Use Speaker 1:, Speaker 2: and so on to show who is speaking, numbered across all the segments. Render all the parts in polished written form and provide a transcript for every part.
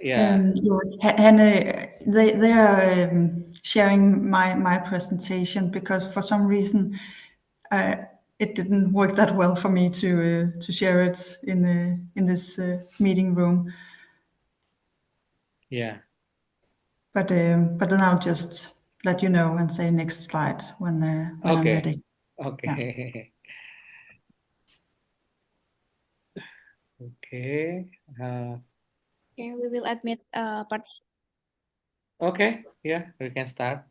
Speaker 1: Yeah.
Speaker 2: Hanne, they are sharing my presentation because for some reason it didn't work that well for me to share it in this meeting room.
Speaker 1: Yeah.
Speaker 2: But then I'll just let you know and say next slide when I'm ready.
Speaker 1: Okay. Okay.
Speaker 3: Okay, we will admit participants.
Speaker 1: Okay. Yeah, we can start.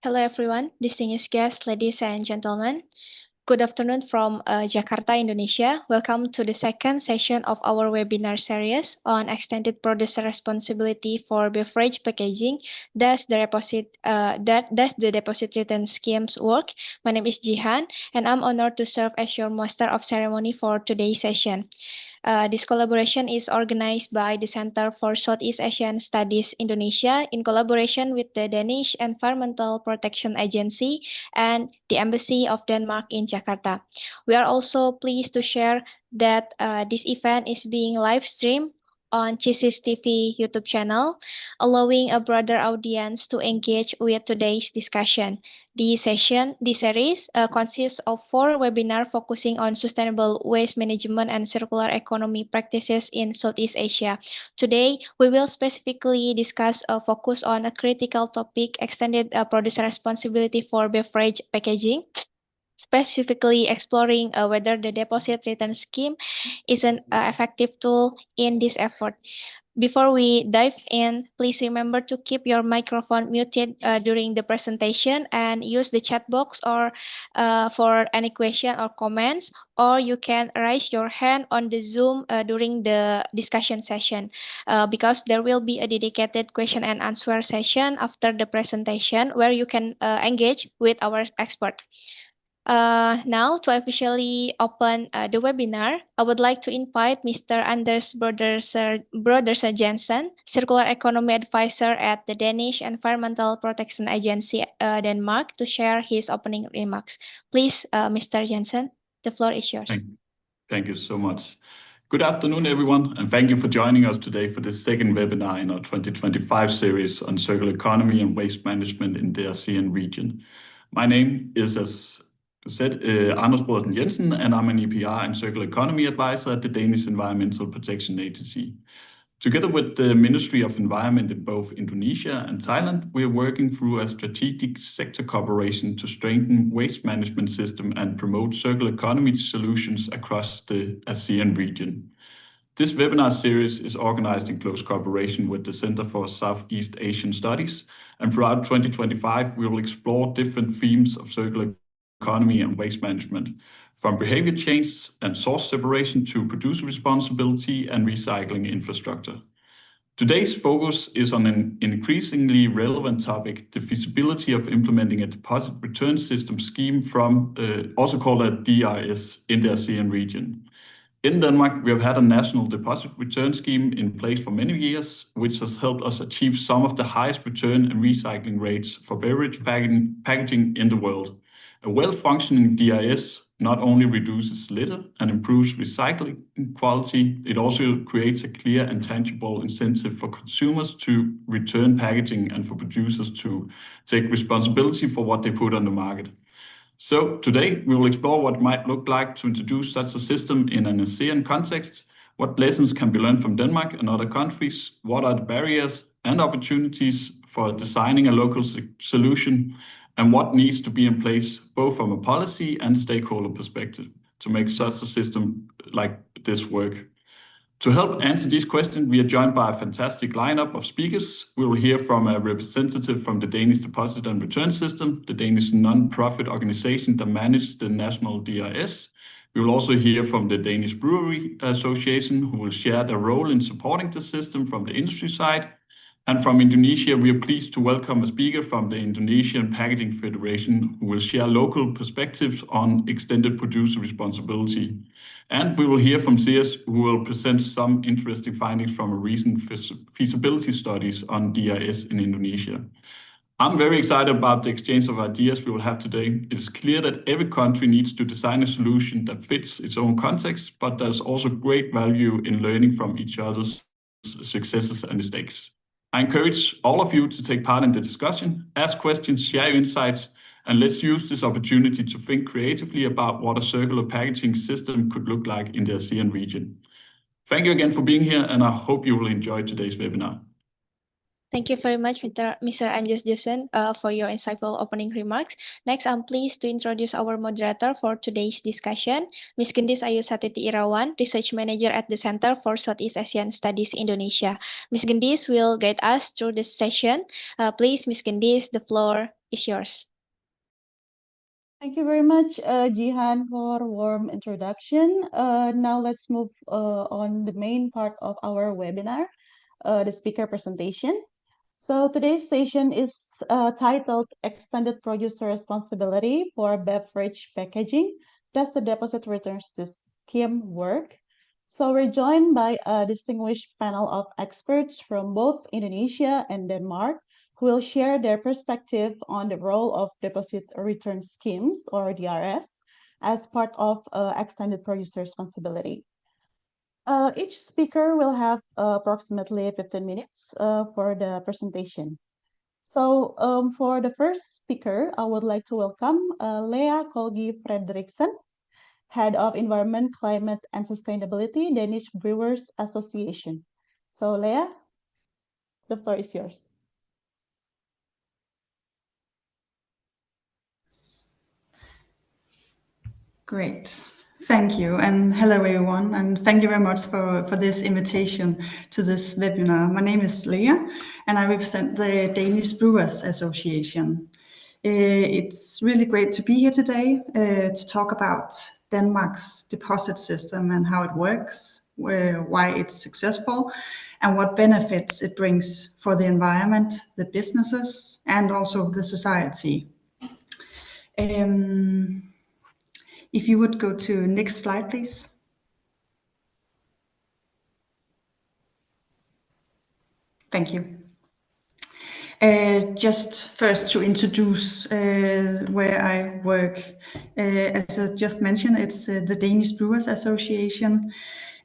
Speaker 3: Hello, everyone, distinguished guests, ladies and gentlemen. Good afternoon from Jakarta, Indonesia. Welcome to the second session of our webinar series on extended producer responsibility for beverage packaging. Does the deposit return schemes work? My name is Jihan, and I'm honored to serve as your master of ceremony for today's session. This collaboration is organized by the Center for Southeast Asian Studies Indonesia in collaboration with the Danish Environmental Protection Agency and the Embassy of Denmark in Jakarta. We are also pleased to share that this event is being live streamed on CISIS TV YouTube channel, allowing a broader audience to engage with today's discussion. This series consists of 4 webinars focusing on sustainable waste management and circular economy practices in Southeast Asia. Today, we will specifically discuss a focus on a critical topic, extended producer responsibility for beverage packaging, specifically exploring whether the deposit return scheme is an effective tool in this effort. Before we dive in, please remember to keep your microphone muted during the presentation and use the chat box or for any question or comments, or you can raise your hand on the Zoom during the discussion session because there will be a dedicated question and answer session after the presentation where you can engage with our expert. Now, to officially open the webinar, I would like to invite Mr. Anders Brodersen Jensen, Circular Economy Advisor at the Danish Environmental Protection Agency, Denmark, to share his opening remarks. Please, Mr. Jensen, the floor is yours.
Speaker 4: Thank you so much. Good afternoon, everyone, and thank you for joining us today for this second webinar in our 2025 series on circular economy and waste management in the ASEAN region. My name is, as said, Anders Brodersen Jensen, and I'm an EPR and Circular Economy Advisor at the Danish Environmental Protection Agency. Together with the Ministry of Environment in both Indonesia and Thailand, we are working through a strategic sector cooperation to strengthen waste management system and promote circular economy solutions across the ASEAN region. This webinar series is organized in close cooperation with the Center for Southeast Asian Studies, and throughout 2025, we will explore different themes of circular economy and waste management, from behavior change and source separation to producer responsibility and recycling infrastructure. Today's focus is on an increasingly relevant topic, the feasibility of implementing a deposit return system scheme from, also called a DRS, in the ASEAN region. In Denmark, we have had a national deposit return scheme in place for many years, which has helped us achieve some of the highest return and recycling rates for beverage packaging in the world. A well-functioning DRS not only reduces litter and improves recycling quality, it also creates a clear and tangible incentive for consumers to return packaging and for producers to take responsibility for what they put on the market. So today we will explore what it might look like to introduce such a system in an ASEAN context, what lessons can be learned from Denmark and other countries, what are the barriers and opportunities for designing a local solution, and what needs to be in place both from a policy and stakeholder perspective to make such a system like this work. To help answer these questions, we are joined by a fantastic lineup of speakers. We will hear from a representative from the Danish Deposit and Return System, the Danish non-profit organization that manages the national DRS. We will also hear from the Danish Brewery Association, who will share their role in supporting the system from the industry side. And from Indonesia, we are pleased to welcome a speaker from the Indonesian Packaging Federation, who will share local perspectives on extended producer responsibility. And we will hear from SEAS, who will present some interesting findings from a recent feasibility studies on DRS in Indonesia. I'm very excited about the exchange of ideas we will have today. It is clear that every country needs to design a solution that fits its own context, but there's also great value in learning from each other's successes and mistakes. I encourage all of you to take part in the discussion, ask questions, share your insights, and let's use this opportunity to think creatively about what a circular packaging system could look like in the ASEAN region. Thank you again for being here, and I hope you will enjoy today's webinar.
Speaker 3: Thank you very much, Mr. Anjus Josen, for your insightful opening remarks. Next, I'm pleased to introduce our moderator for today's discussion, Ms. Gendis Ayu Satiti Irawan, Research Manager at the Center for Southeast Asian Studies Indonesia. Ms. Gendis will guide us through this session. Please, Ms. Gendis, the floor is yours.
Speaker 5: Thank you very much, Jihan, for warm introduction. Now let's move on the main part of our webinar, the speaker presentation. So today's session is titled Extended Producer Responsibility for Beverage Packaging. Does the Deposit Return Scheme work? So we're joined by a distinguished panel of experts from both Indonesia and Denmark, who will share their perspective on the role of deposit return schemes, or DRS, as part of extended producer responsibility. Each speaker will have approximately 15 minutes for the presentation. So for the first speaker, I would like to welcome Lea Kolgi Fredriksen, Head of Environment, Climate and Sustainability, Danish Brewers Association. So Lea, the floor is yours.
Speaker 2: Great. Thank you, and hello everyone, and thank you very much for this invitation to this webinar. My name is Lea, and I represent the Danish Brewers Association. It's really great to be here today to talk about Denmark's deposit system and how it works, why it's successful, and what benefits it brings for the environment, the businesses, and also the society. If you would go to next slide, please. Thank you. Just first to introduce where I work. As I just mentioned, it's the Danish Brewers Association,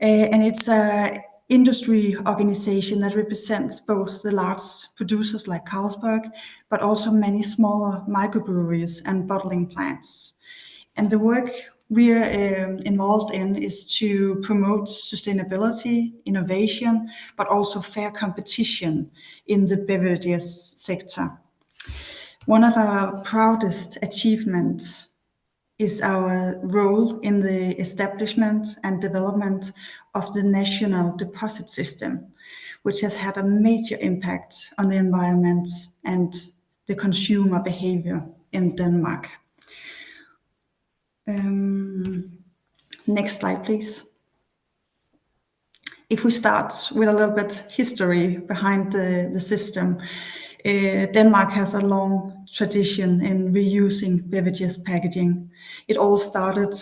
Speaker 2: and it's an industry organization that represents both the large producers like Carlsberg, but also many smaller microbreweries and bottling plants. And the work we are involved in is to promote sustainability, innovation, but also fair competition in the beverages sector. One of our proudest achievements is our role in the establishment and development of the national deposit system, which has had a major impact on the environment and the consumer behavior in Denmark. Next slide, please. If we start with a little bit history behind the system, Denmark has a long tradition in reusing beverages packaging. It all started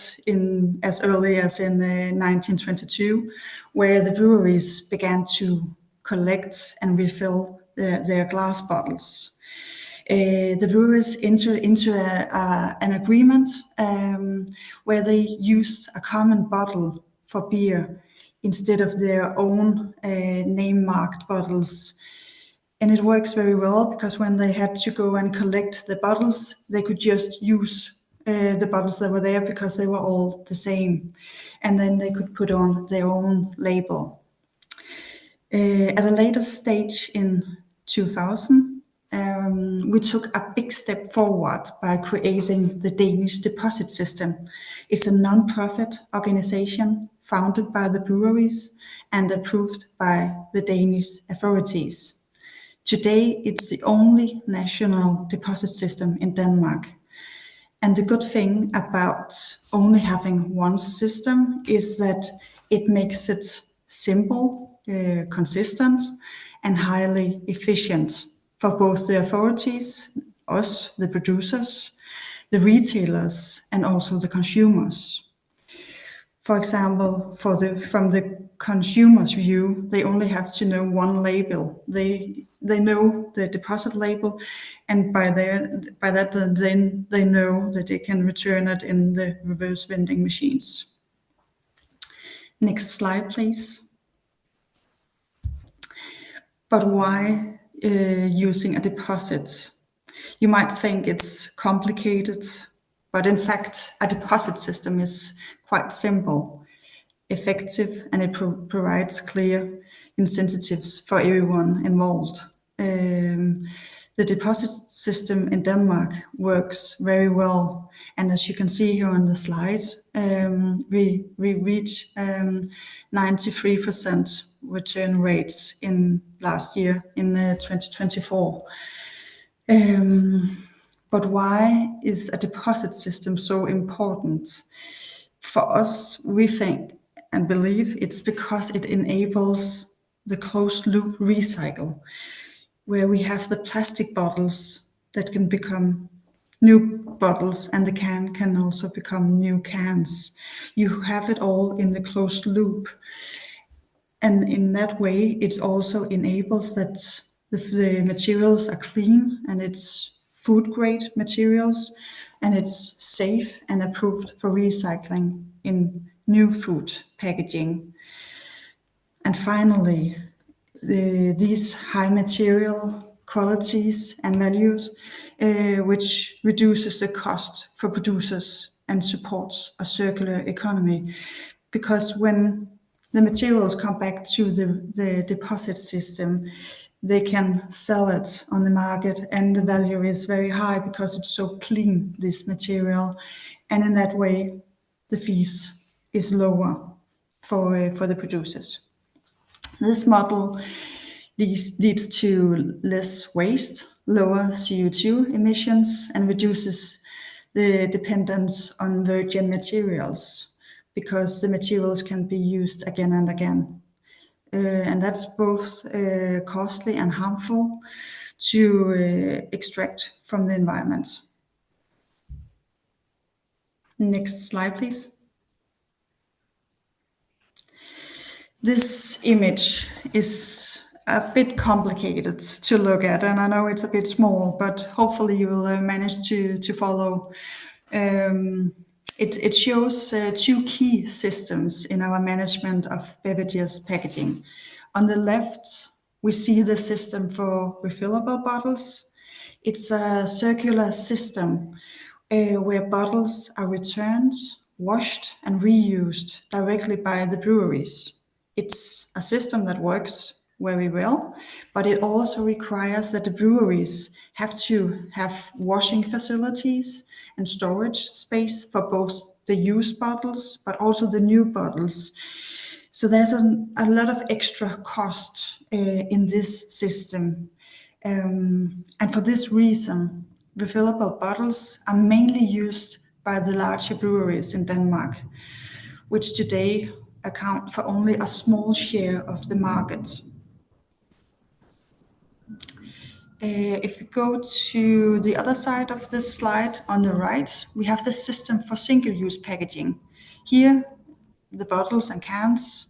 Speaker 2: as early as in 1922, where the breweries began to collect and refill their glass bottles. The brewers entered into an agreement where they used a common bottle for beer instead of their own name-marked bottles. And it works very well because when they had to go and collect the bottles, they could just use the bottles that were there because they were all the same. And then they could put on their own label. At a later stage in 2000, we took a big step forward by creating the Danish deposit system. It's a non-profit organization founded by the breweries and approved by the Danish authorities. Today, it's the only national deposit system in Denmark. And the good thing about only having one system is that it makes it simple, consistent, and highly efficient for both the authorities, us, the producers, the retailers, and also the consumers. For example, from the consumer's view, they only have to know one label. They know the deposit label, and by that then they know that they can return it in the reverse vending machines. Next slide, please. But why using a deposit? You might think it's complicated, but in fact, a deposit system is quite simple, effective, and it provides clear incentives for everyone involved. The deposit system in Denmark works very well, and as you can see here on the slide, we reach 93% return rates in last year in 2024. But why is a deposit system so important? For us, we think and believe it's because it enables the closed loop recycle, where we have the plastic bottles that can become new bottles and the can also become new cans. You have it all in the closed loop. And in that way, it also enables that the materials are clean and it's food grade materials and it's safe and approved for recycling in new food packaging. And finally, these high material qualities and values, which reduces the cost for producers and supports a circular economy. Because when the materials come back to the deposit system, they can sell it on the market and the value is very high because it's so clean, this material. And in that way, the fees is lower for the producers. This model leads to less waste, lower CO2 emissions, and reduces the dependence on virgin materials because the materials can be used again and again. And that's both costly and harmful to extract from the environment. Next slide, please. This image is a bit complicated to look at, and I know it's a bit small, but hopefully you will manage to follow. It shows two key systems in our management of beverages packaging. On the left, we see the system for refillable bottles. It's a circular system where bottles are returned, washed, and reused directly by the breweries. It's a system that works very well, but it also requires that the breweries have to have washing facilities and storage space for both the used bottles, but also the new bottles. So there's a lot of extra cost in this system. And for this reason, refillable bottles are mainly used by the larger breweries in Denmark, which today account for only a small share of the market. If we go to the other side of this slide on the right, we have the system for single-use packaging. Here, the bottles and cans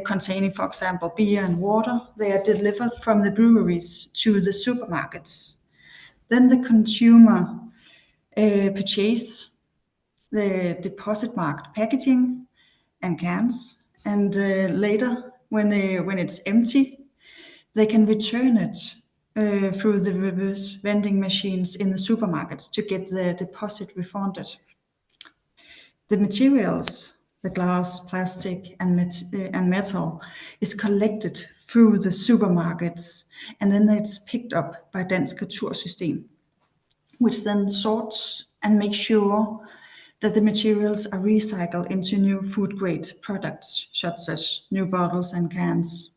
Speaker 2: containing, for example, beer and water, they are delivered from the breweries to the supermarkets. Then the consumer purchase the deposit marked packaging and cans, and later, when it's empty, they can return it through the reverse vending machines in the supermarkets to get the deposit refunded. The materials, the glass, plastic, and metal, is collected through the supermarkets, and then it's picked up by Dansk Retursystem, which then sorts and makes sure that the materials are recycled into new food-grade products, such as new bottles and cans.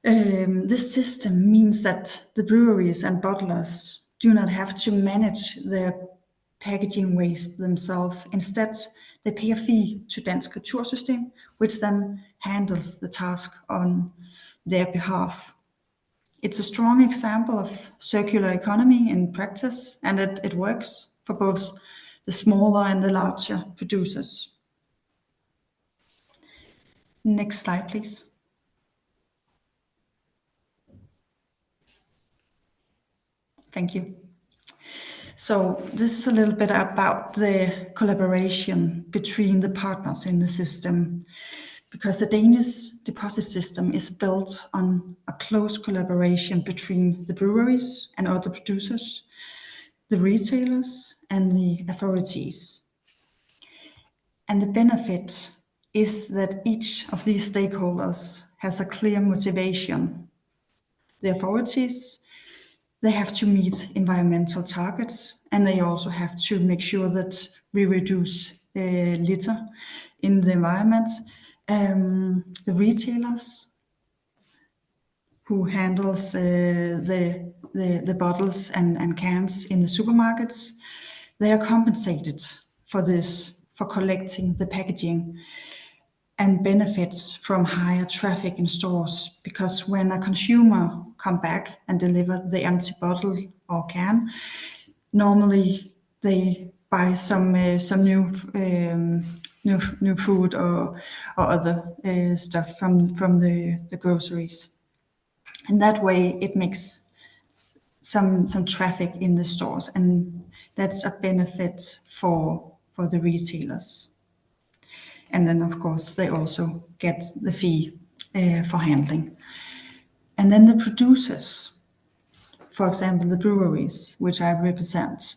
Speaker 2: This system means that the breweries and bottlers do not have to manage their packaging waste themselves. Instead, they pay a fee to Dansk Retursystem, which then handles the task on their behalf. It's a strong example of circular economy in practice, and it works for both the smaller and the larger producers. Next slide, please. Thank you. So this is a little bit about the collaboration between the partners in the system, because the Danish deposit system is built on a close collaboration between the breweries and other producers, the retailers and the authorities. And the benefit is that each of these stakeholders has a clear motivation. The authorities, they have to meet environmental targets, and they also have to make sure that we reduce litter in the environment. The retailers who handles the bottles and cans in the supermarkets, they are compensated for this, for collecting the packaging, and benefits from higher traffic in stores, because when a consumer come back and deliver the empty bottle or can, normally they buy some new food or other stuff from the groceries. And that way it makes some traffic in the stores, and that's a benefit for the retailers. And then, of course, they also get the fee for handling. And then the producers, for example, the breweries, which I represent,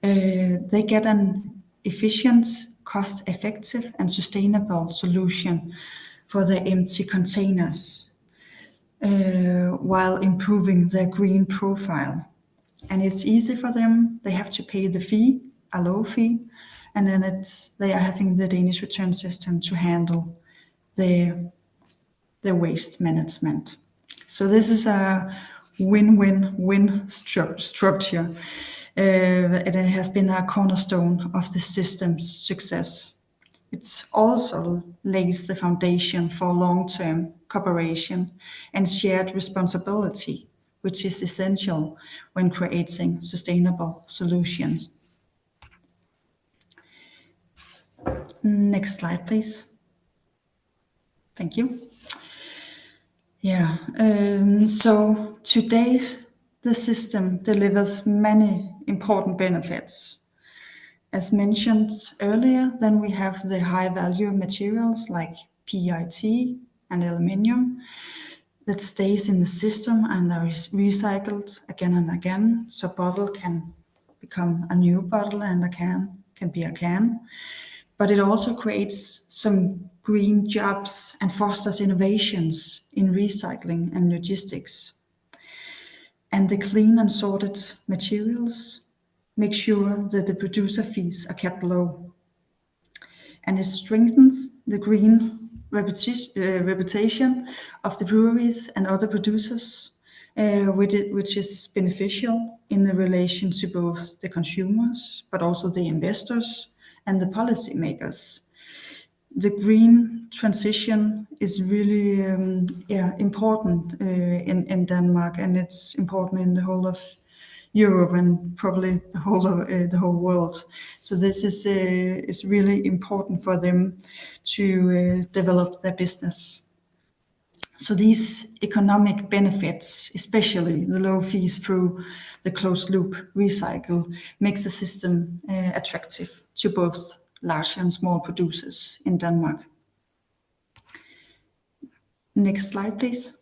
Speaker 2: they get an efficient, cost-effective and sustainable solution for their empty containers, while improving their green profile. And it's easy for them. They have to pay the fee, a low fee, and then they are having the Danish return system to handle the waste management. So this is a win-win-win structure. It has been a cornerstone of the system's success. It also lays the foundation for long-term cooperation and shared responsibility, which is essential when creating sustainable solutions. Next slide, please. Thank you. Yeah, so today the system delivers many important benefits. As mentioned earlier, then we have the high value materials like PET and aluminium that stays in the system and are recycled again and again. So a bottle can become a new bottle and a can be a can. But it also creates some green jobs and fosters innovations in recycling and logistics. And the clean and sorted materials make sure that the producer fees are kept low. And it strengthens the green reputation of the breweries and other producers, which is beneficial in the relation to both the consumers, but also the investors and the policymakers. The green transition is really important in Denmark, and it's important in the whole of Europe and probably the whole world. So this is really important for them to develop their business. So these economic benefits, especially the low fees through the closed loop recycle, makes the system attractive to both large and small producers in Denmark. Next slide, please.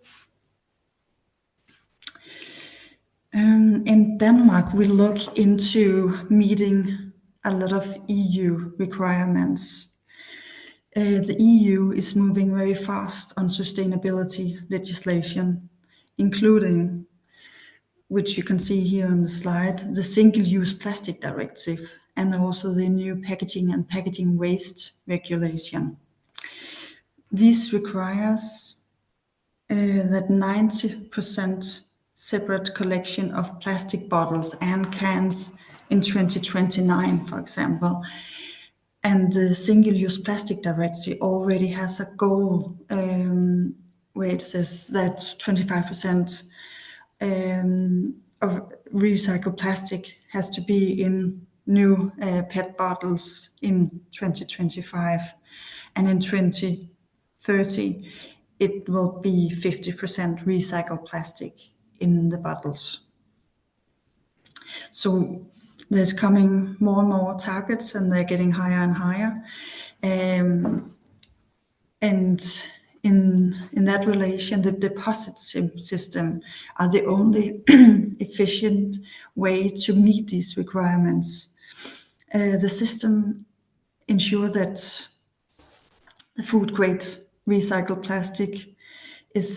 Speaker 2: In Denmark, we look into meeting a lot of EU requirements. The EU is moving very fast on sustainability legislation, including, which you can see here on the slide, the Single-Use Plastic Directive and also the new packaging and packaging waste regulation. This requires that 90% separate collection of plastic bottles and cans in 2029, for example. And the Single-Use Plastic Directive already has a goal where it says that 25% of recycled plastic has to be in new PET bottles in 2025. And in 2030, it will be 50% recycled plastic in the bottles. So there's coming more and more targets, and they're getting higher and higher. And in that relation, the deposit system are the only efficient way to meet these requirements. The system ensure that the food grade recycled plastic is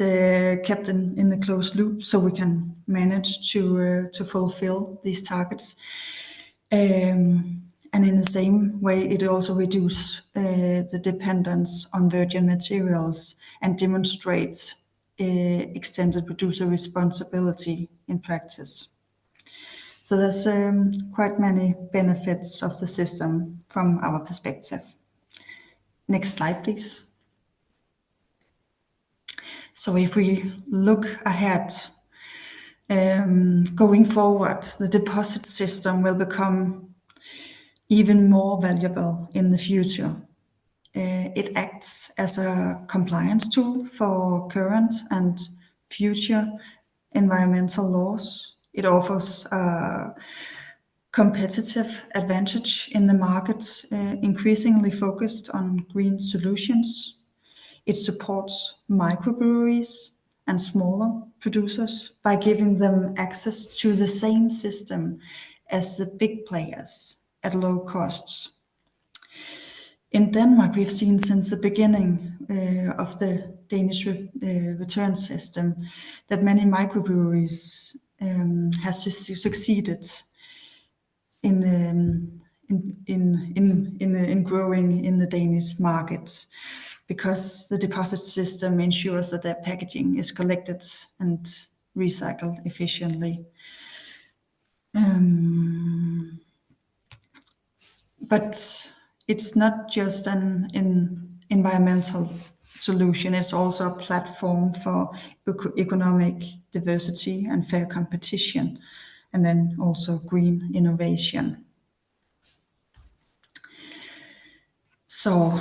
Speaker 2: kept in the closed loop, so we can manage to fulfill these targets. And in the same way, it also reduces the dependence on virgin materials and demonstrates extended producer responsibility in practice. So there's quite many benefits of the system from our perspective. Next slide, please. So if we look ahead, going forward, the deposit system will become even more valuable in the future. It acts as a compliance tool for current and future environmental laws. It offers a competitive advantage in the market, increasingly focused on green solutions. It supports microbreweries and smaller producers by giving them access to the same system as the big players at low costs. In Denmark, we've seen since the beginning of the Danish return system that many microbreweries has succeeded in growing in the Danish market, because the deposit system ensures that their packaging is collected and recycled efficiently. But it's not just an environmental solution, it's also a platform for economic diversity and fair competition, and then also green innovation. So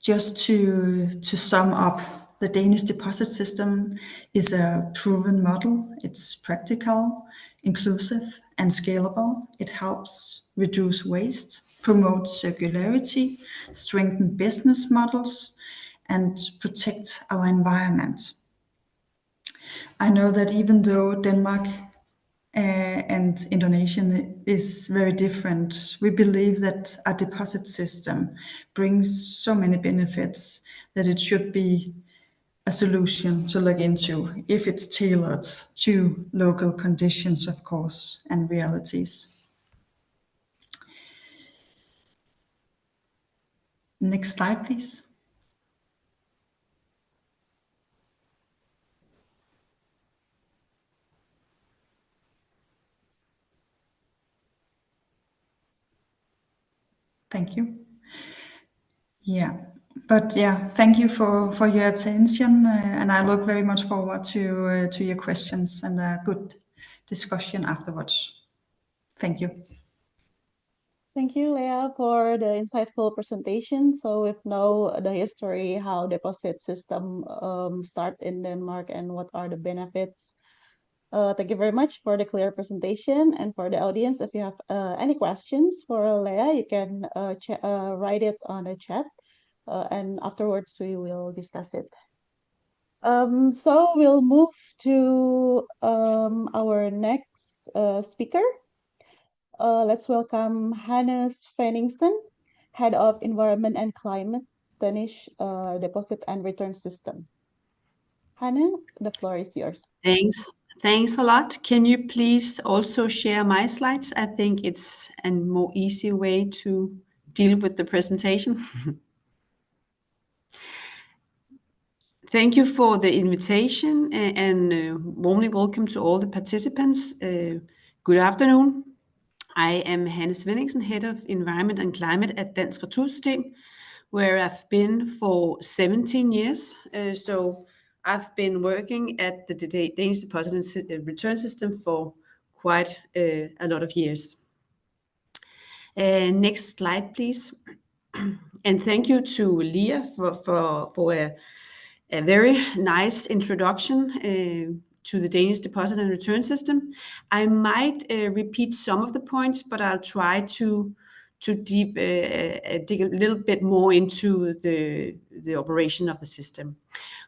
Speaker 2: just to sum up, the Danish deposit system is a proven model. It's practical, inclusive, and scalable. It helps reduce waste, promote circularity, strengthen business models, and protect our environment. I know that even though Denmark and Indonesia is very different, we believe that a deposit system brings so many benefits that it should be a solution to look into if it's tailored to local conditions, of course, and realities. Next slide, please. Thank you. Yeah, but yeah, thank you for your attention, and I look very much forward to your questions and a good discussion afterwards. Thank you.
Speaker 5: Thank you, Leah, for the insightful presentation. So we've know the history, how deposit system start in Denmark and what are the benefits. Thank you very much for the clear presentation. And for the audience, if you have any questions for Leah, you can write it on the chat, and afterwards we will discuss it. So we'll move to our next speaker. Let's welcome Hannes Fenningsen, Head of Environment and Climate, Danish Deposit and Return System. Hanne, the floor is yours.
Speaker 6: Thanks a lot. Can you please also share my slides? I think it's a more easy way to deal with the presentation. Thank you for the invitation and warmly welcome to all the participants. Good afternoon. I am Hanne Svenningsen, Head of Environment and Climate at Dansk Retursystem, where I've been for 17 years. So I've been working at the Danish Deposit and Return System for quite a lot of years. Next slide, please. And thank you to Leah for a very nice introduction to the Danish Deposit and Return System. I might repeat some of the points, but I'll try to dig a little bit more into the operation of the system.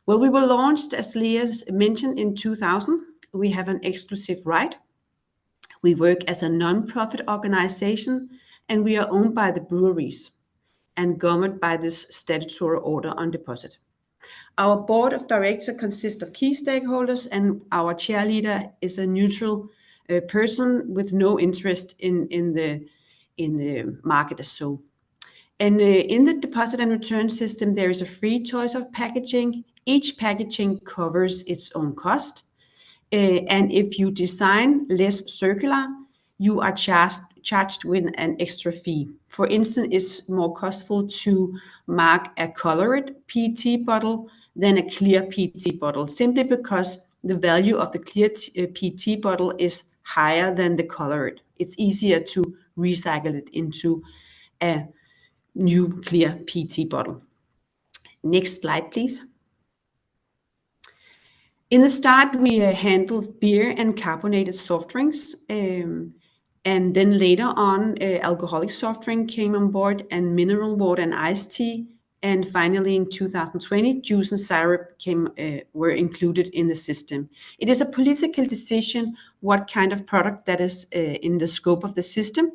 Speaker 6: Well, we were launched, as Leah mentioned, in 2000. We have an exclusive right. We work as a non-profit organization, and we are owned by the breweries and governed by this statutory order on deposit. Our board of directors consists of key stakeholders, and our chair leader is a neutral person with no interest in the market as so. And in the deposit and return system, there is a free choice of packaging. Each packaging covers its own cost. And if you design less circular, you are charged with an extra fee. For instance, it's more costful to mark a colored PET bottle than a clear PET bottle, simply because the value of the clear PET bottle is higher than the colored. It's easier to recycle it into a new clear PET bottle. Next slide, please. In the start, we handled beer and carbonated soft drinks. And then later on, alcoholic soft drink came on board, and mineral water and iced tea. And finally, in 2020, juice and syrup were included in the system. It is a political decision what kind of product that is in the scope of the system.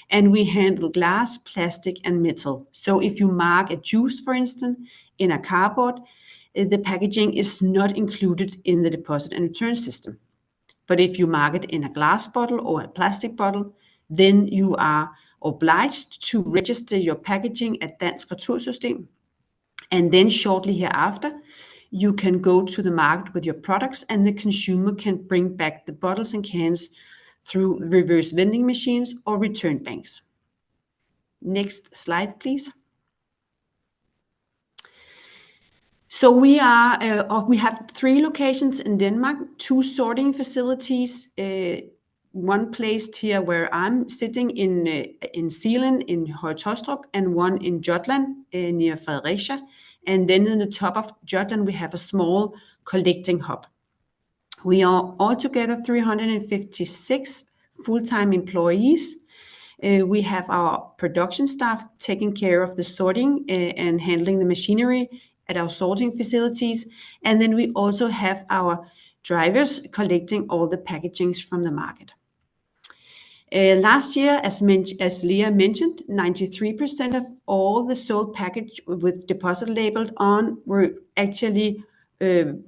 Speaker 6: And we handle glass, plastic, and metal. So if you mark a juice, for instance, in a cardboard, the packaging is not included in the deposit and return system. But if you mark it in a glass bottle or a plastic bottle, then you are obliged to register your packaging at Dansk Retursystem. And then shortly hereafter, you can go to the market with your products, and the consumer can bring back the bottles and cans through reverse vending machines or return banks. Next slide, please. So we have 3 locations in Denmark, 2 sorting facilities, one placed here where I'm sitting in Zealand in Høje-Taastrup, and one in Jutland near Fredericia. And then in the top of Jutland, we have a small collecting hub. We are altogether 356 full-time employees. We have our production staff taking care of the sorting and handling the machinery at our sorting facilities. And then we also have our drivers collecting all the packagings from the market. Last year, as Leah mentioned, 93% of all the sold package with deposit labeled on were actually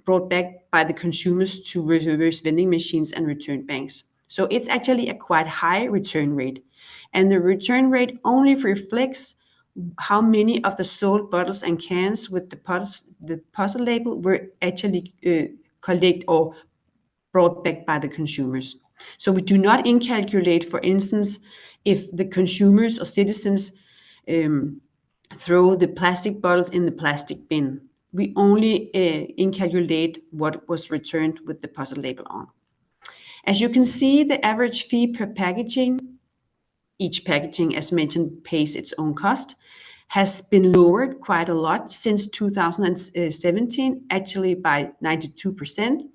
Speaker 6: brought back by the consumers to reverse vending machines and return banks. So it's actually a quite high return rate. And the return rate only reflects how many of the sold bottles and cans with the deposit label were actually collected or brought back by the consumers. So we do not incalculate, for instance, if the consumers or citizens throw the plastic bottles in the plastic bin. We only incalculate what was returned with the deposit label on. As you can see, the average fee per packaging, each packaging, as mentioned, pays its own cost, has been lowered quite a lot since 2017, actually by 92%.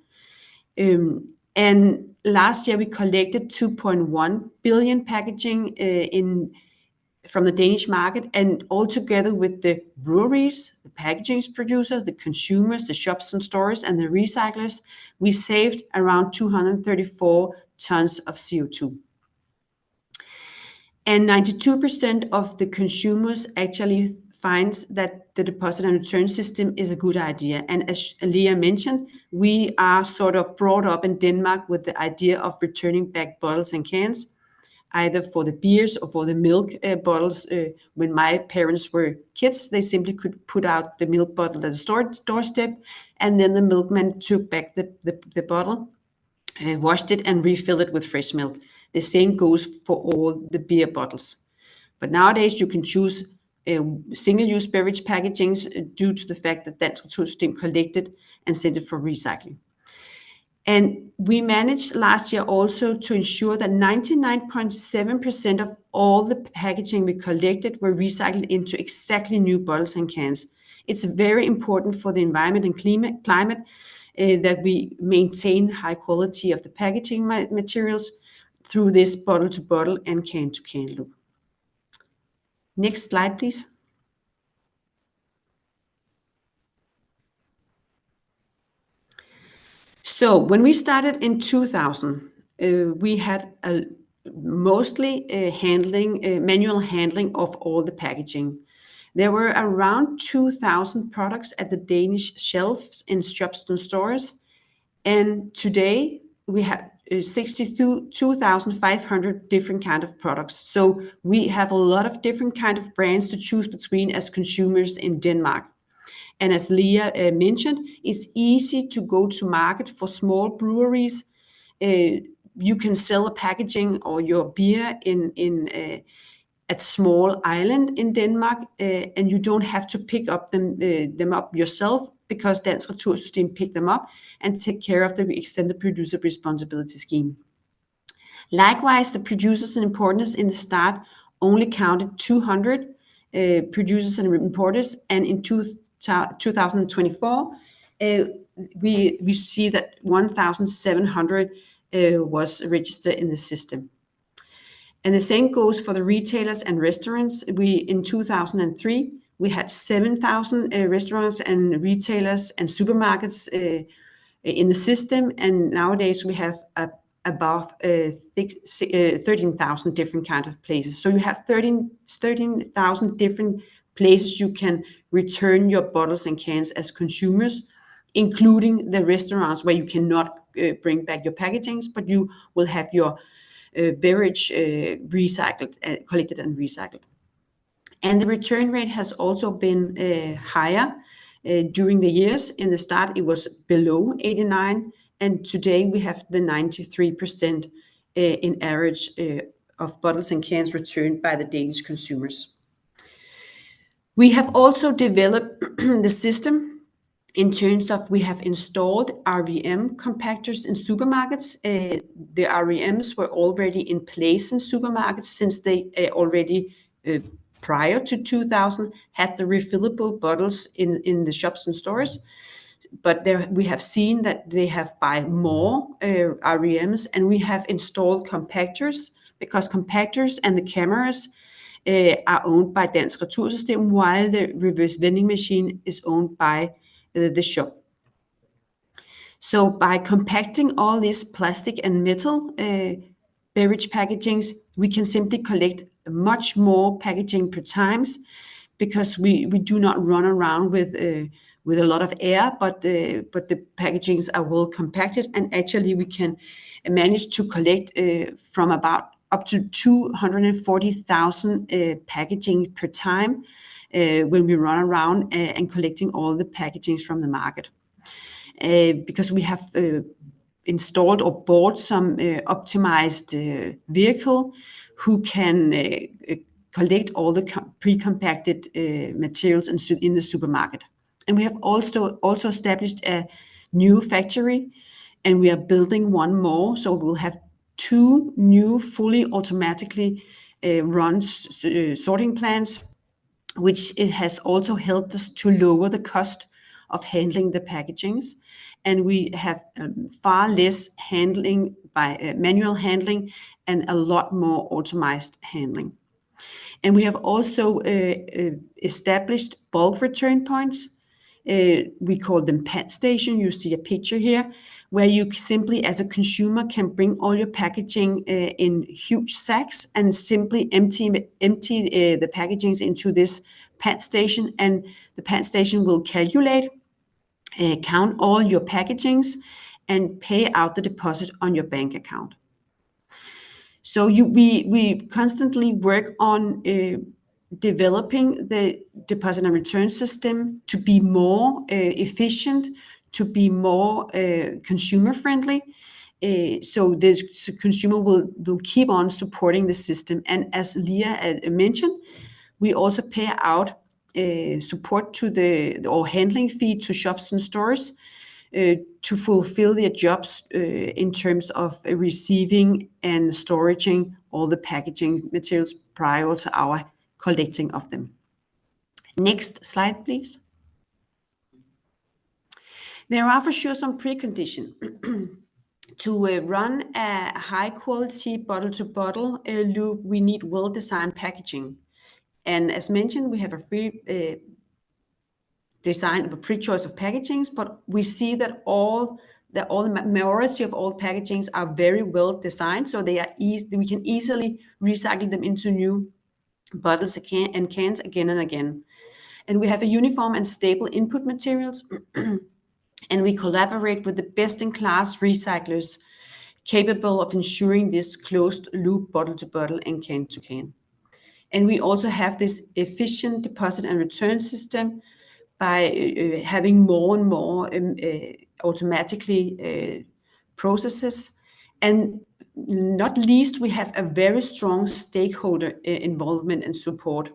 Speaker 6: And last year we collected 2.1 billion packaging from the Danish market, and altogether with the breweries, the packaging producers, the consumers, the shops and stores, and the recyclers, we saved around 234 tons of CO2. And 92% of the consumers actually finds that the deposit and return system is a good idea. And as Leah mentioned, we are sort of brought up in Denmark with the idea of returning back bottles and cans, either for the beers or for the milk bottles. When my parents were kids, they simply could put out the milk bottle at the doorstep, and then the milkman took back the bottle, washed it, and refilled it with fresh milk. The same goes for all the beer bottles. But nowadays you can choose single-use beverage packagings due to the fact that Dansk Retursystem collected and sent it for recycling. And we managed last year also to ensure that 99.7% of all the packaging we collected were recycled into exactly new bottles and cans. It's very important for the environment and climate that we maintain high quality of the packaging materials through this bottle-to-bottle and can-to-can loop. Next slide, please. So when we started in 2000, we had mostly manual handling of all the packaging. There were around 2,000 products at the Danish shelves in shops and stores, and today we have 62,500 different kind of products. So we have a lot of different kind of brands to choose between as consumers in Denmark. And as Leah mentioned, it's easy to go to market for small breweries. You can sell a packaging or your beer at small island in Denmark, and you don't have to pick up them up yourself, because Dansk Retursystem pick them up and take care of the extended producer responsibility scheme. Likewise, the producers and importers in the start only counted 200 producers and importers, and in 2024, we see that 1,700 was registered in the system. And the same goes for the retailers and restaurants. In 2003, we had 7,000 restaurants and retailers and supermarkets in the system, and nowadays we have above 13,000 different kind of places. So you have 13,000 different places you can return your bottles and cans as consumers, including the restaurants where you cannot bring back your packagings, but you will have your beverage recycled, collected and recycled. And the return rate has also been higher during the years. In the start, it was below 89, and today we have the 93% in average of bottles and cans returned by the Danish consumers. We have also developed the system in terms of we have installed RVM compactors in supermarkets. The RVMs were already in place in supermarkets since they already prior to 2000 had the refillable bottles in the shops and stores. But we have seen that they have buy more RVMs, and we have installed compactors, because compactors and the cameras are owned by Dansk Retursystem, while the reverse vending machine is owned by the shop. So by compacting all this plastic and metal beverage packagings, we can simply collect much more packaging per times, because we do not run around with a lot of air, but the packagings are well compacted, and actually we can manage to collect from about up to 240,000 packaging per time when we run around and collecting all the packagings from the market. Because we have installed or bought some optimized vehicle who can collect all the pre-compacted materials in the supermarket. And we have also established a new factory, and we are building one more, so we'll have 2 new fully automatically run sorting plants, which it has also helped us to lower the cost of handling the packagings. And we have far less handling by manual handling and a lot more automated handling. And we have also established bulk return points. We call them pad station. You see a picture here where you simply, as a consumer, can bring all your packaging in huge sacks and simply empty the packagings into this PAT station, and the PAT station will calculate, count all your packagings, and pay out the deposit on your bank account. So we constantly work on developing the deposit and return system to be more efficient, to be more consumer friendly. So the consumer will keep on supporting the system. And as Leah mentioned, we also pay out support to or handling fee to shops and stores to fulfill their jobs in terms of receiving and storing all the packaging materials prior to our collecting of them. Next slide, please. There are for sure some preconditions. To run a high-quality bottle-to-bottle loop, we need well-designed packaging. And as mentioned, we have a free design, a free choice of packagings, but we see that the majority of all packagings are very well designed, so they are we can easily recycle them into new bottles and cans again and again. And we have a uniform and stable input materials, and we collaborate with the best-in-class recyclers capable of ensuring this closed loop bottle-to-bottle and can-to-can. And we also have this efficient deposit and return system by having more and more automatically processes. And not least, we have a very strong stakeholder involvement and support.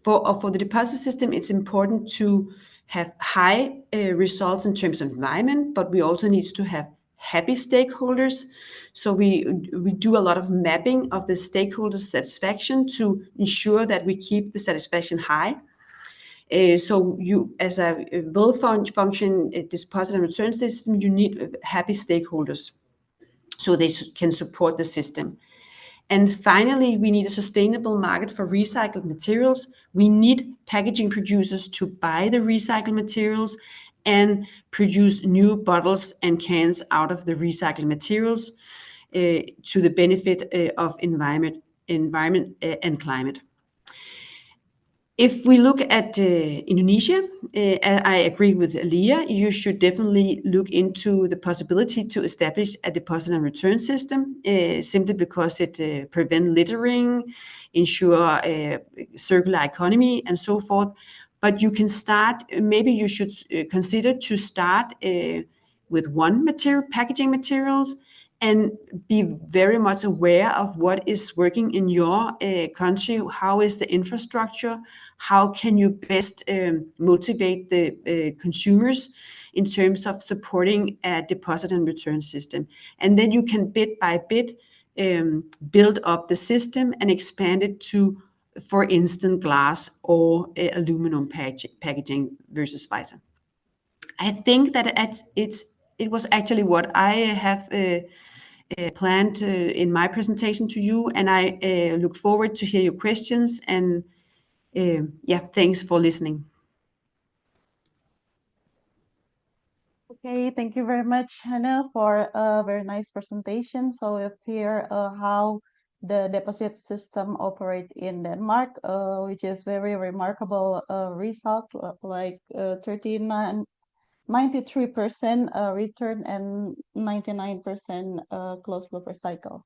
Speaker 6: For the deposit system, it's important to have high results in terms of environment, but we also need to have happy stakeholders. So we do a lot of mapping of the stakeholder satisfaction to ensure that we keep the satisfaction high. So you, as a well-function deposit and return system, you need happy stakeholders so they can support the system. And finally, we need a sustainable market for recycled materials. We need packaging producers to buy the recycled materials and produce new bottles and cans out of the recycled materials to the benefit of environment and climate. If we look at Indonesia, I agree with Leah, you should definitely look into the possibility to establish a deposit and return system, simply because it prevents littering, ensure circular economy, and so forth. But you can start, maybe you should consider to start with one packaging materials, and be very much aware of what is working in your country. How is the infrastructure? How can you best motivate the consumers in terms of supporting a deposit and return system? And then you can bit by bit build up the system and expand it to, for instance, glass or aluminum packaging versus vice. I think that it was actually what I have planned in my presentation to you, and I look forward to hear your questions, and yeah, thanks for listening.
Speaker 5: Okay, thank you very much, Hannah, for a very nice presentation. So we hear how the deposit system operate in Denmark, which is very remarkable result, like 93% return and 99% closed loop recycle.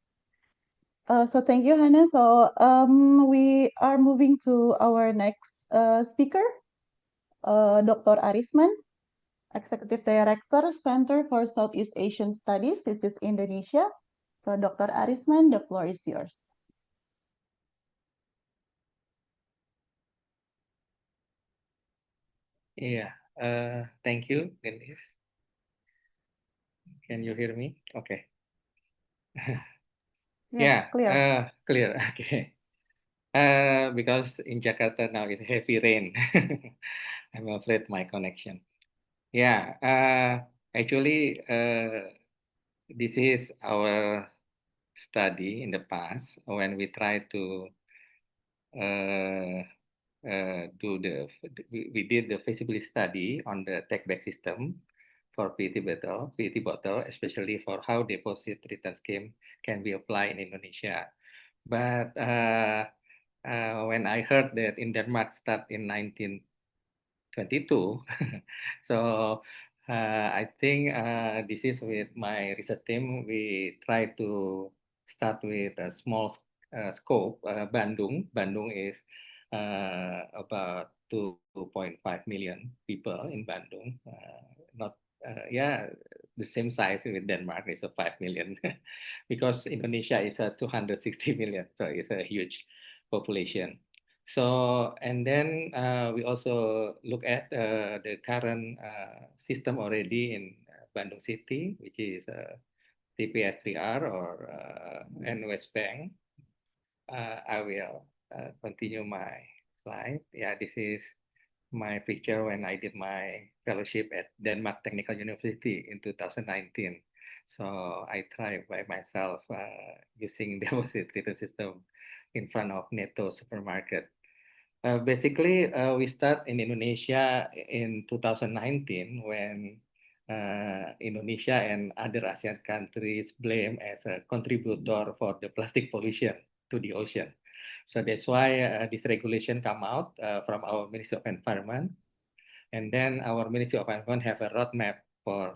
Speaker 5: So thank you, Hannah. So we are moving to our next speaker, Dr. Arisman, Executive Director, Center for Southeast Asian Studies. This is Indonesia. So Dr. Arisman, the floor is yours.
Speaker 1: Yeah, thank you, Denise. Can you hear me? Okay.
Speaker 5: Yes, clear.
Speaker 1: Clear. Okay. Because in Jakarta now it's heavy rain. I'm afraid my connection. Yeah, actually, this is our study in the past when we try to we did the feasibility study on the take back system for PET bottle, especially for how deposit return scheme can be applied in Indonesia. But when I heard that in Denmark start in 1922. So I think this is with my research team, we try to start with a small scope. Bandung is about 2.5 million people in Bandung. Not yeah, the same size with Denmark is a 5 million because Indonesia is a 260 million, so it's a huge population. So, and then we also look at the current system already in Bandung City, which is TPS3R or and West Bank. I will continue my slide. Yeah, this is my picture when I did my fellowship at Denmark Technical University in 2019. So I tried by myself using deposit return system in front of Netto supermarket. Basically, we start in Indonesia in 2019 when Indonesia and other ASEAN countries blame as a contributor for the plastic pollution to the ocean. So that's why this regulation come out from our Ministry of Environment. And then our Ministry of Environment have a roadmap for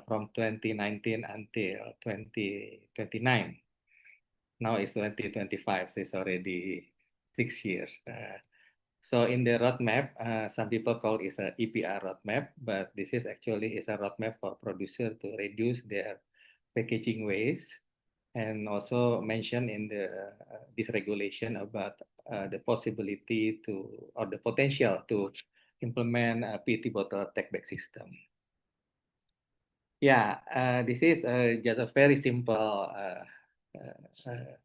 Speaker 1: from 2019 until 2029. Now it's 2025, so it's already 6 years. So in the roadmap, some people call it a EPR roadmap, but this is actually is a roadmap for producers to reduce their packaging waste, and also mention in the this regulation about the possibility to or the potential to implement a PET bottle take back system. Yeah, this is just a very simple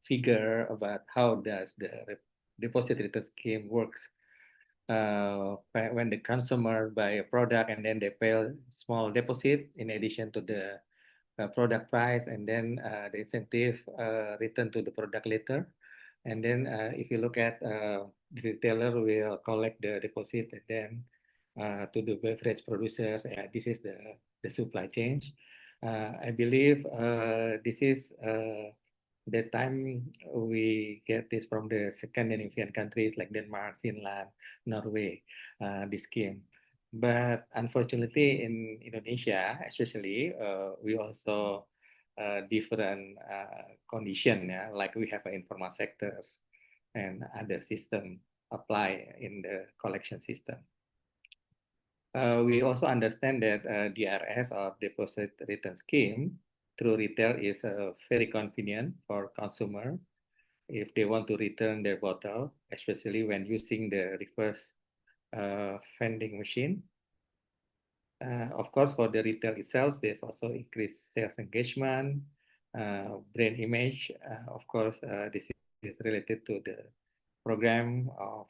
Speaker 1: figure about how does the deposit return scheme works. When the consumer buy a product and then they pay a small deposit in addition to the product price, and then the incentive return to the product later. And then if you look at the retailer will collect the deposit and then to the beverage producers, this is the supply chain. I believe this is the time we get this from the Scandinavian countries like Denmark, Finland, Norway, this scheme. But unfortunately, in Indonesia, especially, we also different condition, yeah? Like we have informal sectors and other system apply in the collection system. We also understand that DRS or deposit return scheme through retail is very convenient for consumer if they want to return their bottle, especially when using the reverse vending machine. Of course, for the retail itself, there's also increased sales engagement, brand image. Of course, this is related to the program of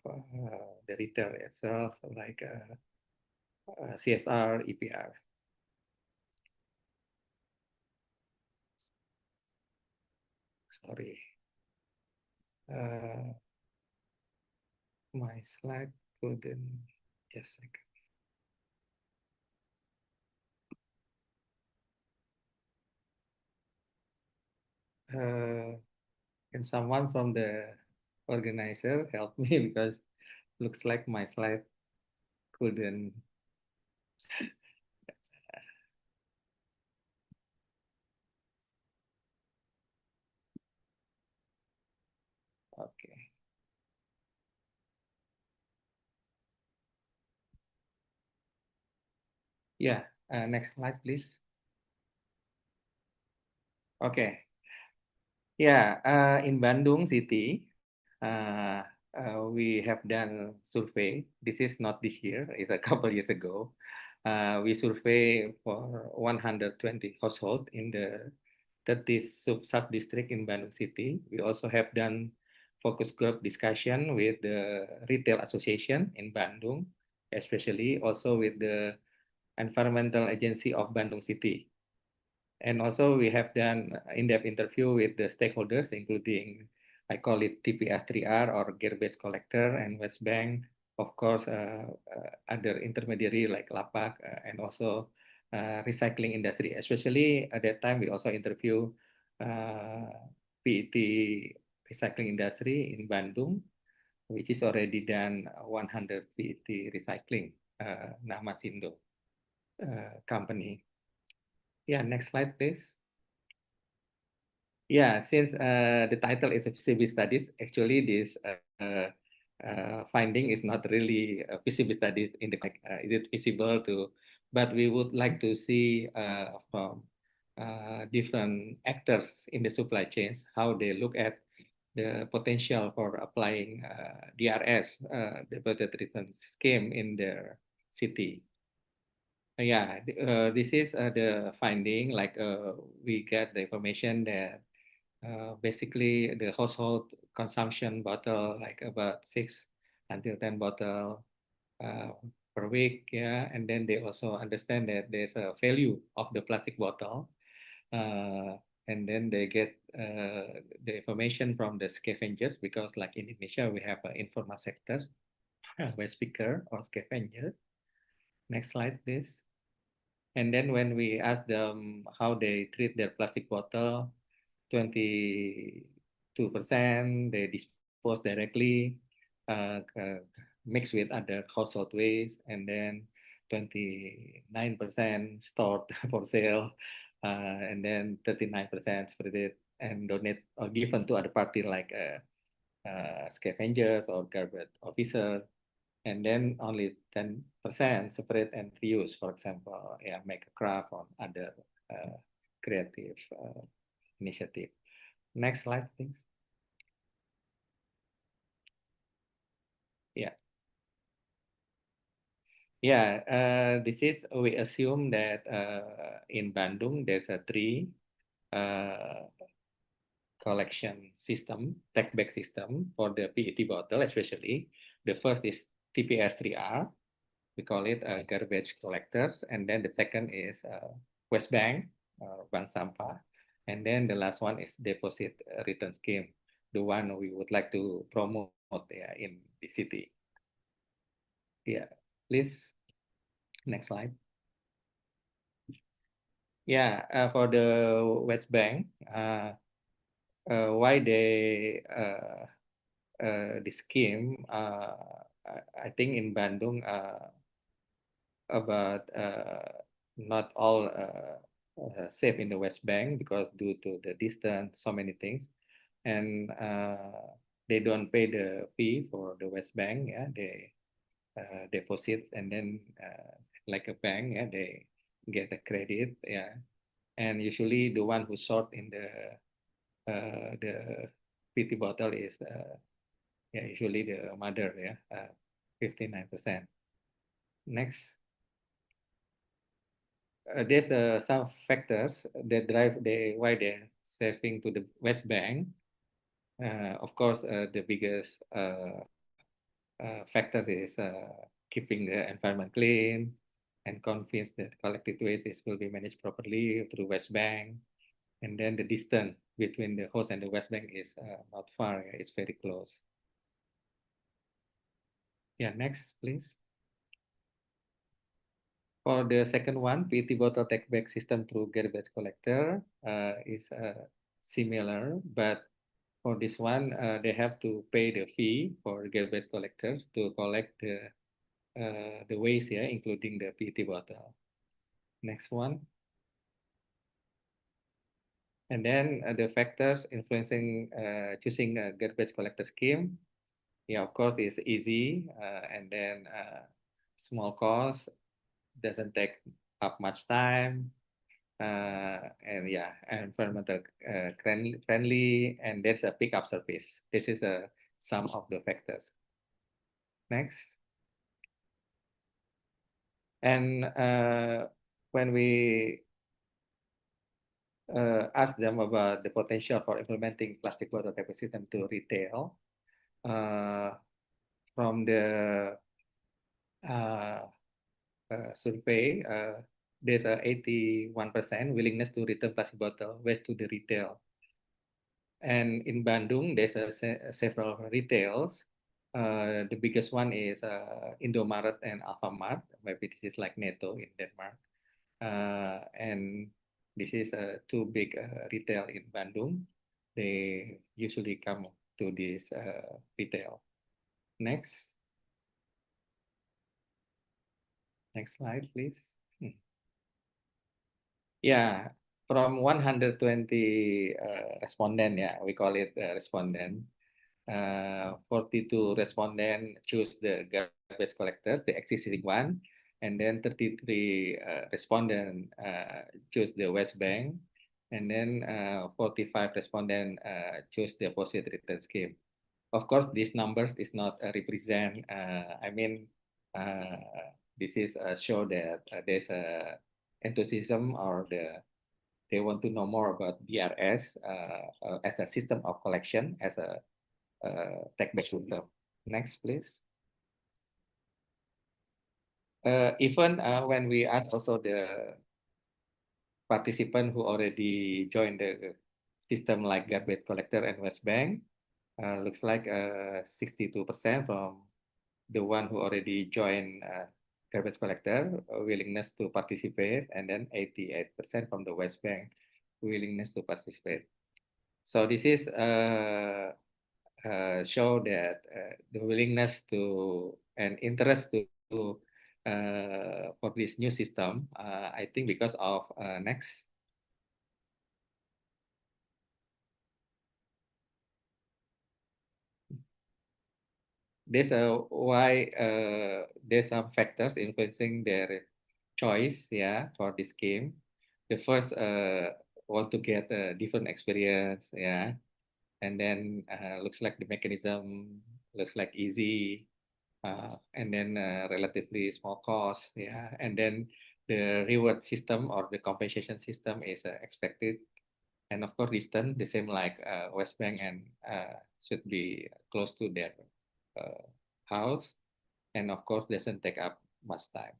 Speaker 1: the retail itself, like CSR, EPR. Sorry. My slide couldn't, just a second. Can someone from the organizer help me, because looks like my slide couldn't. Okay. Yeah, next slide, please. Okay. Yeah, in Bandung City, we have done survey. This is not this year, it's a couple years ago. We survey for 120 households in the 30 sub-district in Bandung City. We also have done focus group discussion with the retail association in Bandung, especially also with the environmental agency of Bandung City. And also we have done in-depth interview with the stakeholders, including, I call it TPS3R or garbage collector and West Bank, of course, other intermediary like Lapak and also recycling industry. Especially at that time, we also interview PET recycling industry in Bandung, which is already done 100 PET recycling, Namasindo company. Yeah, next slide, please. Yeah, since the title is a feasibility studies, actually this finding is not really a feasibility study in the is it feasible to, but we would like to see from different actors in the supply chains how they look at the potential for applying DRS, the budget return scheme in their city. Yeah, this is the finding. Like we get the information that basically the household consumption bottle like about 6 until 10 bottle per week. Yeah, and then they also understand that there's a value of the plastic bottle. And then they get the information from the scavengers, because like in Indonesia we have an informal sector, waste picker or scavenger. Next slide, please. And then when we ask them how they treat their plastic bottle, 22% they dispose directly, mixed with other household waste, and then 29% stored for sale, and then 39% spread it and donate or given to other party like scavengers or garbage officer, and then only 10% separate and reuse, for example, yeah, make a craft on other creative initiative. Next slide, please. Yeah. Yeah, this is, we assume that in Bandung, there's a 3 collection system, take back system for the PET bottle, especially. The first is TPS3R, we call it garbage collectors, and then the second is waste bank, bank sampah, and then the last one is deposit return scheme, the one we would like to promote in the city. Yeah, please, next slide. Yeah, for the waste bank, why they the scheme, I think in Bandung about not all safe in the West Bank, because due to the distance, so many things, and they don't pay the fee for the West Bank. Yeah, they deposit, and then like a bank, yeah, they get a credit. Yeah, and usually the one who sort in the PET bottle is yeah, usually the mother. Yeah, 59%. Next. There's some factors that drive why they're saving to the West Bank. Of course, the biggest factor is keeping the environment clean and convince that collected waste will be managed properly through West Bank. And then the distance between the host and the West Bank is not far; it's very close. Yeah, next, please. For the second one, PET bottle take back system through garbage collector is similar, but for this one, they have to pay the fee for garbage collectors to collect the waste, yeah, including the PET bottle. Next one. And then the factors influencing choosing a garbage collector scheme. Yeah, of course, it's easy, and then small cost, doesn't take up much time, and yeah, environmental friendly, and there's a pickup service. This is some of the factors. Next. And when we ask them about the potential for implementing plastic bottle type system to retail, from the survey, there's a 81% willingness to return plastic bottle waste to the retail. And in Bandung, there's several retails. The biggest one is Indomaret and Alfamart. Maybe this is like Netto in Denmark. And this is two big retail in Bandung. they usually come to this retail. Next. Next slide, please. Yeah, from 120 respondent, yeah, we call it respondent. 42 respondent choose the garbage collector, the existing one, and then 33 respondent choose the West Bank, and then 45 respondent choose the deposit return scheme. Of course, these numbers is not represent. I mean, this is show that there's a enthusiasm or they want to know more about BRS as a system of collection, as a take-back system. Next, please. Even when we ask also the participant who already joined the system like garbage collector and West Bank, looks like 62% from the one who already joined garbage collector willingness to participate, and then 88% from the West Bank willingness to participate. So this is show that the willingness to and interest to for this new system. I think because of next. There's why there's some factors influencing their choice, yeah, for this game. The first want to get a different experience, yeah, and then looks like the mechanism looks like easy, and then relatively small cost, yeah, and then the reward system or the compensation system is expected, and of course distance the same like West Bank, and should be close to their house, and of course doesn't take up much time.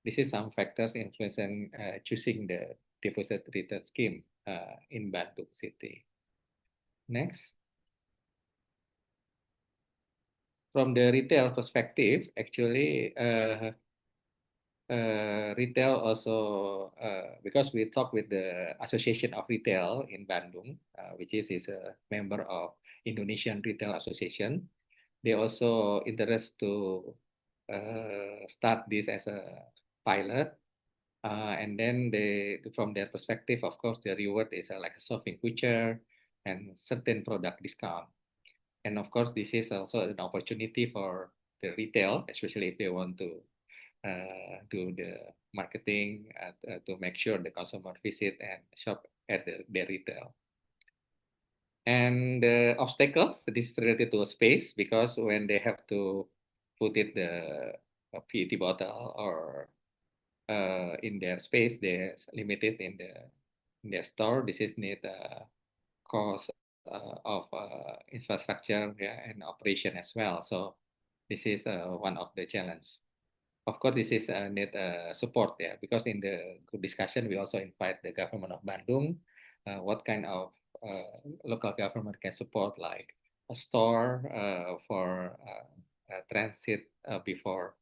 Speaker 1: This is some factors influencing choosing the deposit return scheme in Bandung City. Next. From the retail perspective, actually, retail also, because we talk with the Association of Retail in Bandung, which is a member of Indonesian Retail Association. They also interest to start this as a pilot. And then from their perspective, of course, the reward is like a shopping voucher and certain product discount. And of course, this is also an opportunity for the retail, especially if they want to do the marketing to make sure the consumer visit and shop at the retail. And the obstacles, this is related to a space, because when they have to put it the PET bottle or in their space, they're limited in their store. This is need cost of infrastructure, yeah, and operation as well. So this is one of the challenges. Of course, this is need support, yeah, because in the group discussion, we also invite the government of Bandung, what kind of local government can support, like a store for transit before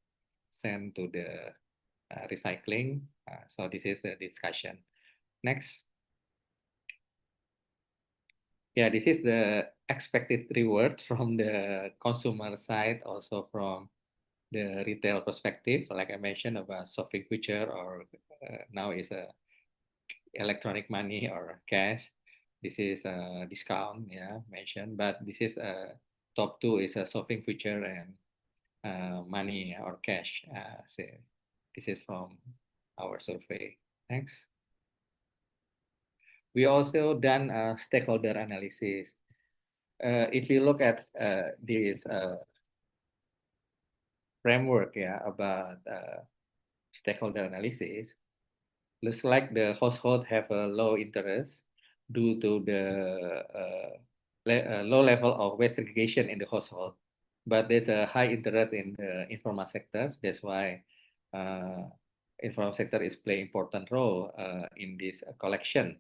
Speaker 1: sent to the recycling. So this is a discussion. Next. Yeah, this is the expected reward from the consumer side, also from the retail perspective, like I mentioned about shopping voucher, or now is a electronic money or cash. This is a discount, yeah, mentioned, but this is a top two is a shopping voucher and money or cash. So this is from our survey. Thanks. We also done a stakeholder analysis. If you look at this framework, yeah, about stakeholder analysis, looks like the household have a low interest due to the low level of waste segregation in the household. But there's a high interest in the informal sector. That's why informal sector is playing important role in this collection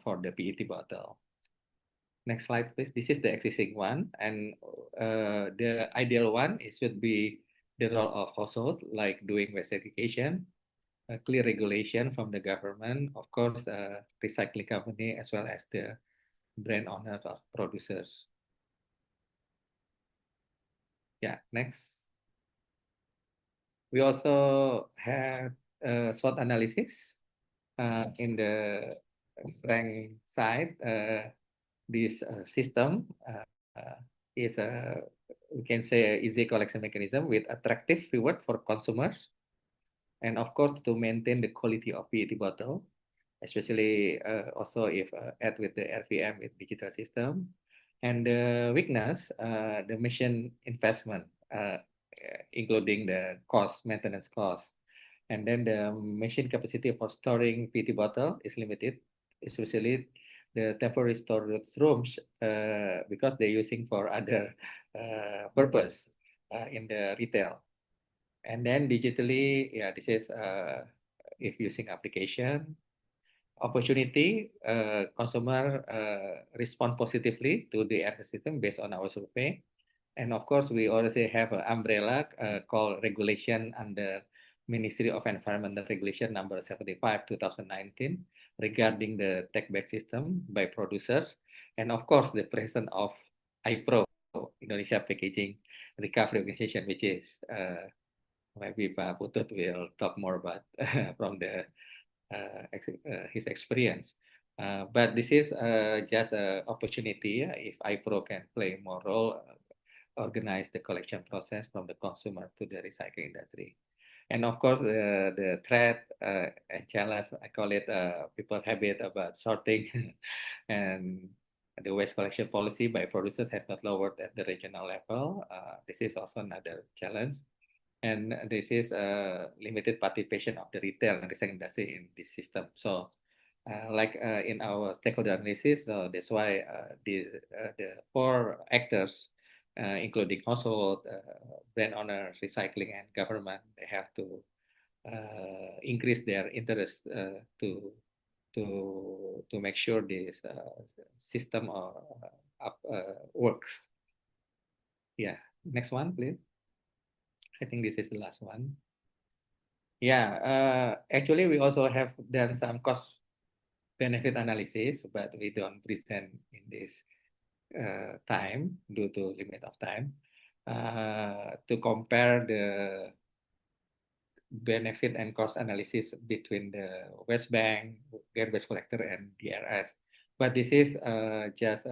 Speaker 1: for the PET bottle. Next slide, please. This is the existing one, and the ideal one, it should be the role of household, like doing waste segregation, clear regulation from the government, of course, recycling company, as well as the brand owners or producers. Yeah, next. We also have SWOT analysis in the strength side. This system is we can say easy collection mechanism with attractive reward for consumers, and of course to maintain the quality of PET bottle, especially also if add with the RVM with digital system. And the weakness, the machine investment, including the cost, maintenance cost. And then the machine capacity for storing PET bottle is limited, especially the temporary storage rooms, because they're using for other purpose in the retail. And then digitally, yeah, this is if using application, opportunity, consumer respond positively to the RC system based on our survey. And of course, we also have an umbrella called regulation under Ministry of Environmental Regulation number 75, 2019, regarding the take back system by producers. And of course, the presence of IPRO, Indonesia Packaging Recovery Organization, which is maybe Pak Putut will talk more about from the his experience. But this is just an opportunity if IPRO can play more role, organize the collection process from the consumer to the recycling industry. And of course, the threat and challenge, I call it people's habit about sorting and the waste collection policy by producers has not lowered at the regional level. This is also another challenge. And this is limited participation of the retail and recycling industry in this system. So like in our stakeholder analysis, so that's why the 4 actors, including household, brand owner, recycling, and government, they have to increase their interest to make sure this system works. Yeah, next one, please. I think this is the last one. Yeah, actually, we also have done some cost benefit analysis, but we don't present in this time due to limit of time to compare the benefit and cost analysis between the West Bank, waste collector, and DRS. But this is just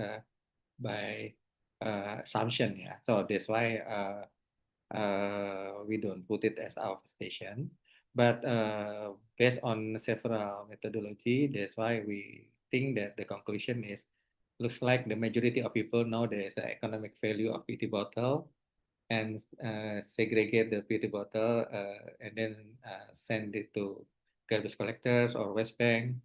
Speaker 1: by assumption, yeah. So that's why we don't put it as our station. But based on several methodology, that's why we think that the conclusion is looks like the majority of people know the economic value of PET bottle and segregate the PET bottle and then send it to garbage collectors or waste bank.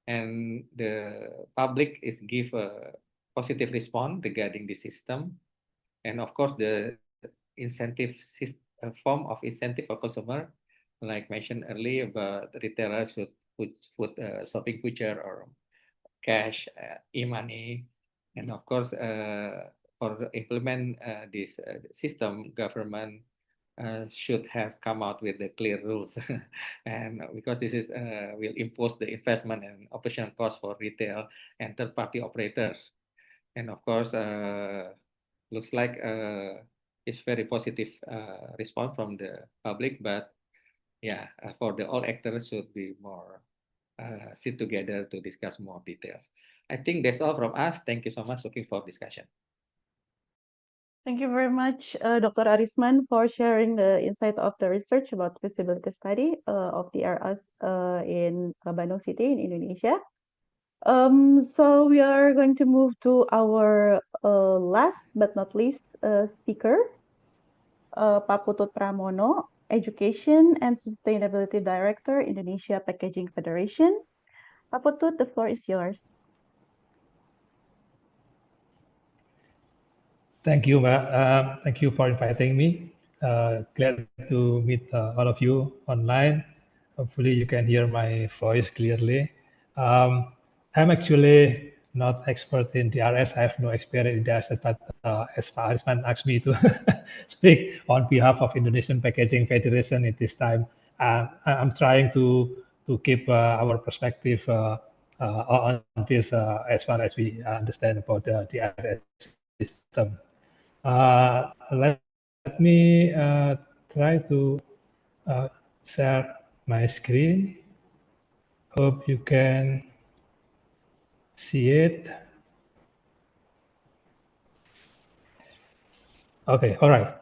Speaker 1: And the public is give a positive response regarding the system. And of course, the incentive form of incentive for consumer, like mentioned earlier, but retailers should put shopping voucher or cash, e-money, and of course, for implement this system, government should have come out with the clear rules, and because this is will impose the investment and operational cost for retail and third-party operators, and of course, looks like it's very positive response from the public, but yeah, for the all actors should be more sit together to discuss more details. I think that's all from us. Thank you so much. Looking for discussion.
Speaker 5: Thank you very much, Dr. Arisman, for sharing the insight of the research about feasibility study of DRS in Bandung City in Indonesia. So we are going to move to our last but not least speaker, Pak Putut Pramono, Education and Sustainability Director, Indonesia Packaging Federation. Pak Putut, the floor is yours.
Speaker 7: Thank you, Mbak. Thank you for inviting me. Glad to meet all of you online. Hopefully you can hear my voice clearly. I'm actually not expert in DRS. I have no experience in DRS, but as Pak Arisman asked me to speak on behalf of Indonesian Packaging Federation at this time, I'm trying to keep our perspective on this as far as we understand about the DRS system. Let me try to share my screen. Hope you can see it. Okay, all right.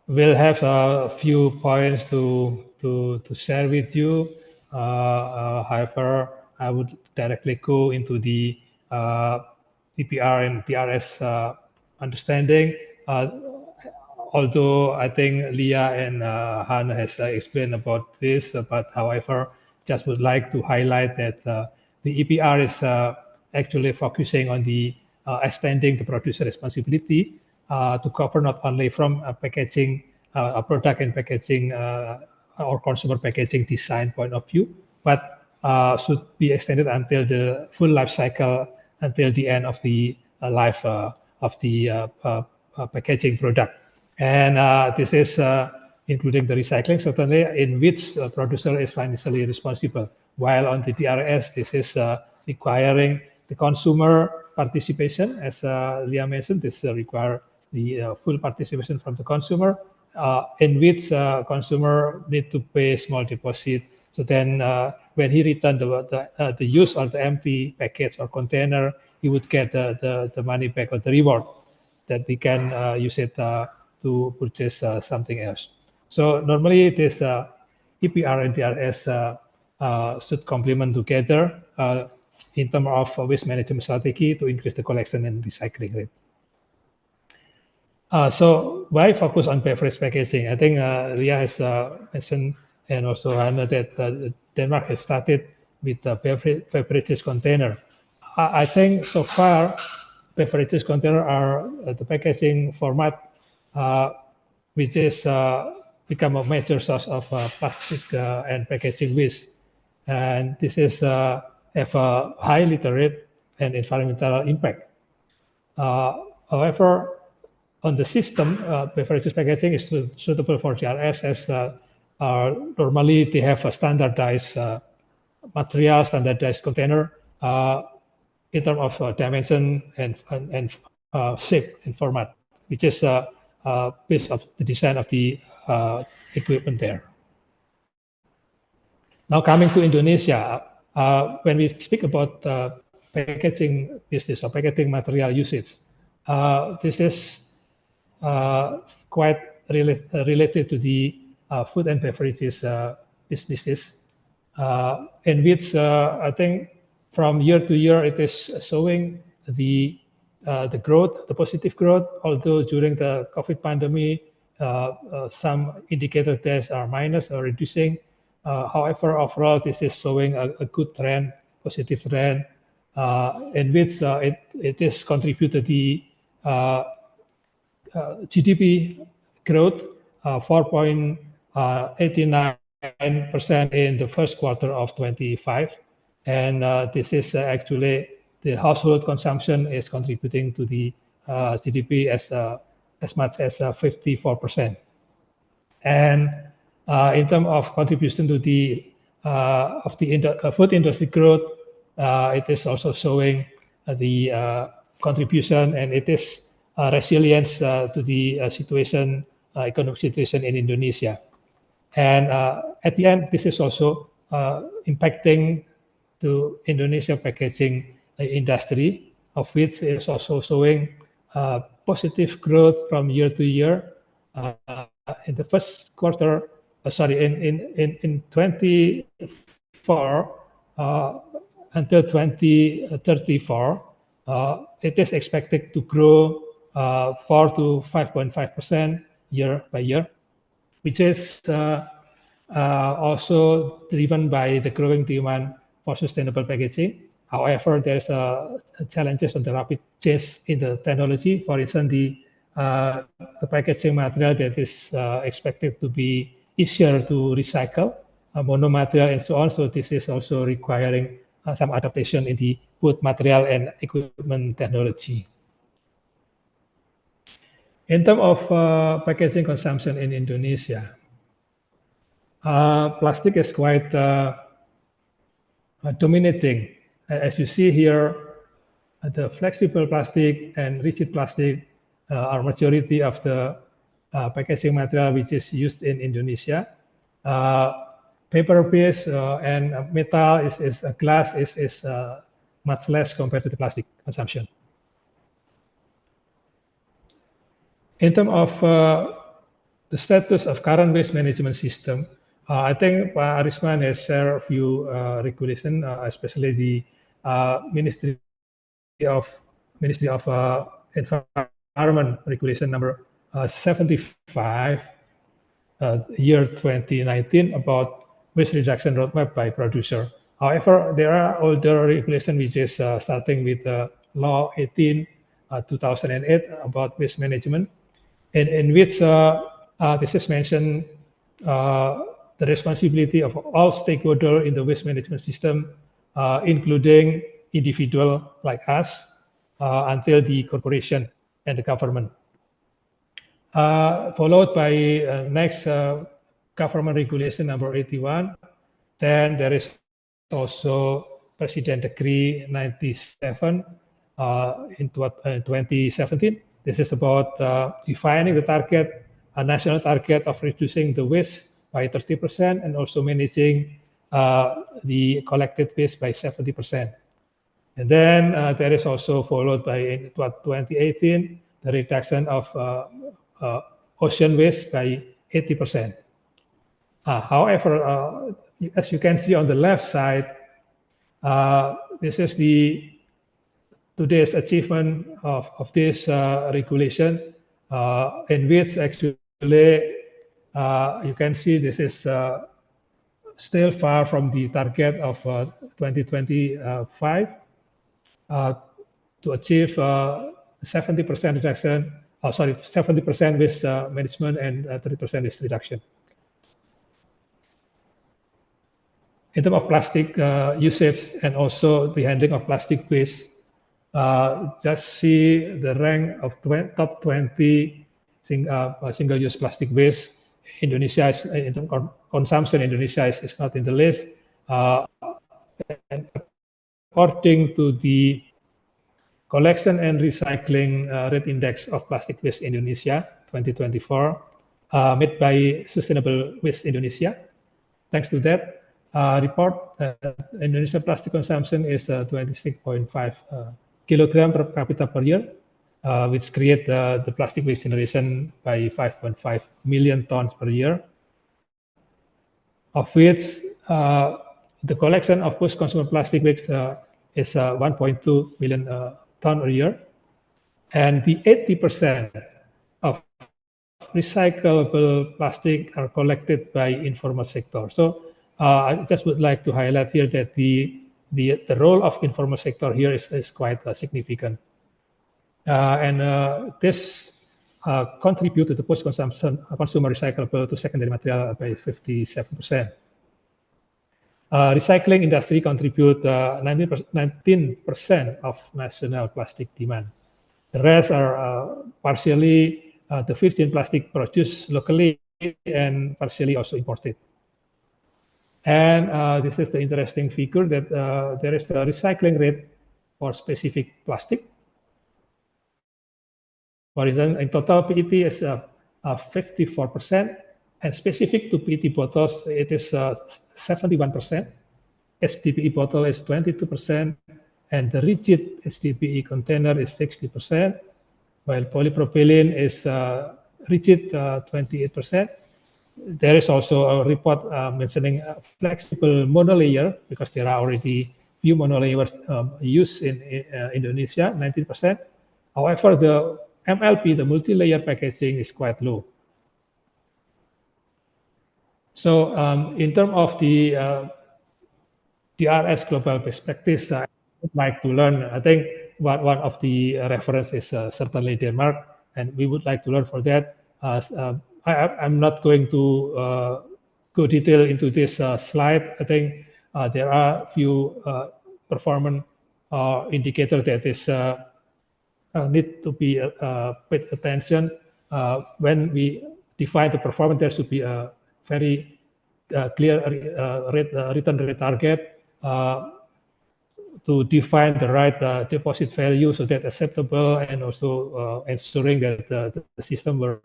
Speaker 7: We'll have a few points to share with you. However, I would directly go into the EPR and DRS understanding. Although I think Leah and Han has explained about this, but however, just would like to highlight that the EPR is actually focusing on the extending the producer responsibility to cover not only from packaging, product and packaging or consumer packaging design point of view, but should be extended until the full life cycle, until the end of the life of the packaging product. And this is including the recycling, certainly, in which producer is financially responsible. While on the DRS, this is requiring the consumer participation. As Leah mentioned, this require the full participation from the consumer, in which consumer need to pay small deposit. So then when he return the used or the empty package or container, he would get the money back or the reward that he can use it to purchase something else. So normally this EPR and DRS should complement together in terms of waste management strategy to increase the collection and recycling rate. So why focus on beverage packaging? I think Leah has mentioned, and also Hannah, that Denmark has started with the beverages container. I think so far, beverages container are the packaging format which is become a major source of plastic and packaging waste. And this is have a high literate and environmental impact. However, on the system, beverages packaging is suitable for DRS as normally they have a standardized material, standardized container in terms of dimension and shape and format, which is based on the design of the equipment there. Now coming to Indonesia, when we speak about packaging business or packaging material usage, this is quite related to the food and beverages businesses, in which I think from year to year it is showing the growth, the positive growth. Although during the COVID pandemic, some indicator tests are minus or reducing. However, overall this is showing a good trend, positive trend, in which it is contributed the GDP growth 4.89% in the first quarter of 25, and this is actually the household consumption is contributing to the GDP as much as 54%. And in terms of contribution to the food industry growth, it is also showing the contribution, and it is resilience to the economic situation in Indonesia. And at the end, this is also impacting to Indonesia packaging industry, of which is also showing positive growth from year to year. In the first quarter, in 24 until 2034, it is expected to grow 4 to 5.5% year by year, which is also driven by the growing demand for sustainable packaging. However, there's challenges on the rapid change in the technology. For instance, the packaging material that is expected to be easier to recycle, monomaterial and so on. So this is also requiring some adaptation in the both material and equipment technology. In terms of packaging consumption in Indonesia, plastic is quite dominating As you see here, the flexible plastic and rigid plastic are majority of the packaging material which is used in Indonesia. Paper-based and metal is glass is much less compared to the plastic consumption. In terms of the status of current waste management system, I think Pak Arisman has shared a few regulations, especially the Ministry of Environment Regulation number 75, year 2019 about waste reduction roadmap by producer. However, there are older regulations which is starting with Law 18, 2008 about waste management, in which this is mentioned the responsibility of all stakeholders in the waste management system, including individual like us, until the corporation and the government. Followed by next government regulation number 81. Then there is also President Decree 97 in 2017. This is about defining the target, a national target of reducing the waste by 30% and also managing the collected waste by 70%. And then there is also followed by in 2018, the reduction of ocean waste by 80%. However, as you can see on the left side, this is the today's achievement of this regulation, in which actually you can see this is still far from the target of 2025 to achieve 70% reduction. 70% waste management and 30% waste reduction. In terms of plastic usage and also the handling of plastic waste, just see the rank of top 20 single-use plastic waste. Indonesia is in terms of consumption. Indonesia is not in the list. And according to the Collection and Recycling Rate Index of Plastic Waste Indonesia 2024, made by Sustainable Waste Indonesia. Thanks to that report, Indonesia plastic consumption is 26.5 kilogram per capita per year, which create the plastic waste generation by 5.5 million tons per year, of which the collection of post-consumer plastic waste is 1.2 million ton a year, and the 80% of recyclable plastic are collected by informal sector. So I just would like to highlight here that the role of informal sector here is quite significant, and this contribute to the post-consumption consumer recyclable to secondary material by 57%. Recycling industry contribute 19% of national plastic demand. The rest are partially the virgin plastic produced locally and partially also imported. And this is the interesting figure that there is a recycling rate for specific plastic. For instance, in total PET is 54%, and specific to PET bottles, it is 71%. HDPE bottle is 22%, and the rigid HDPE container is 60%, while polypropylene is rigid 28%. There is also a report mentioning flexible monolayer, because there are already few monolayers used in Indonesia, 19%. However, the MLP, the multi-layer packaging, is quite low. So in terms of the DRS global best practice, I would like to learn. I think one of the reference is certainly Denmark, and we would like to learn for that. I'm not going to go detail into this slide. I think there are a few performance indicators that is need to be paid attention. When we define the performance, there should be a very clear return rate target to define the right deposit value so that acceptable, and also ensuring that the system will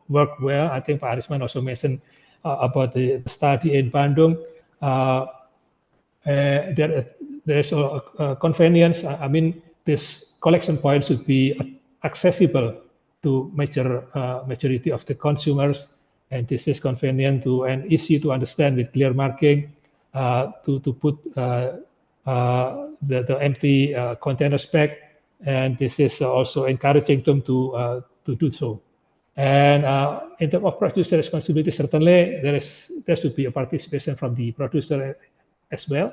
Speaker 7: work well. I think Pak Arisman also mentioned about the study in Bandung. There is a convenience. I mean, this collection point should be accessible to majority of the consumers, and this is convenient to and easy to understand with clear marking to put the empty containers back, and this is also encouraging them to do so. And in terms of producer responsibility, certainly there should be a participation from the producer as well.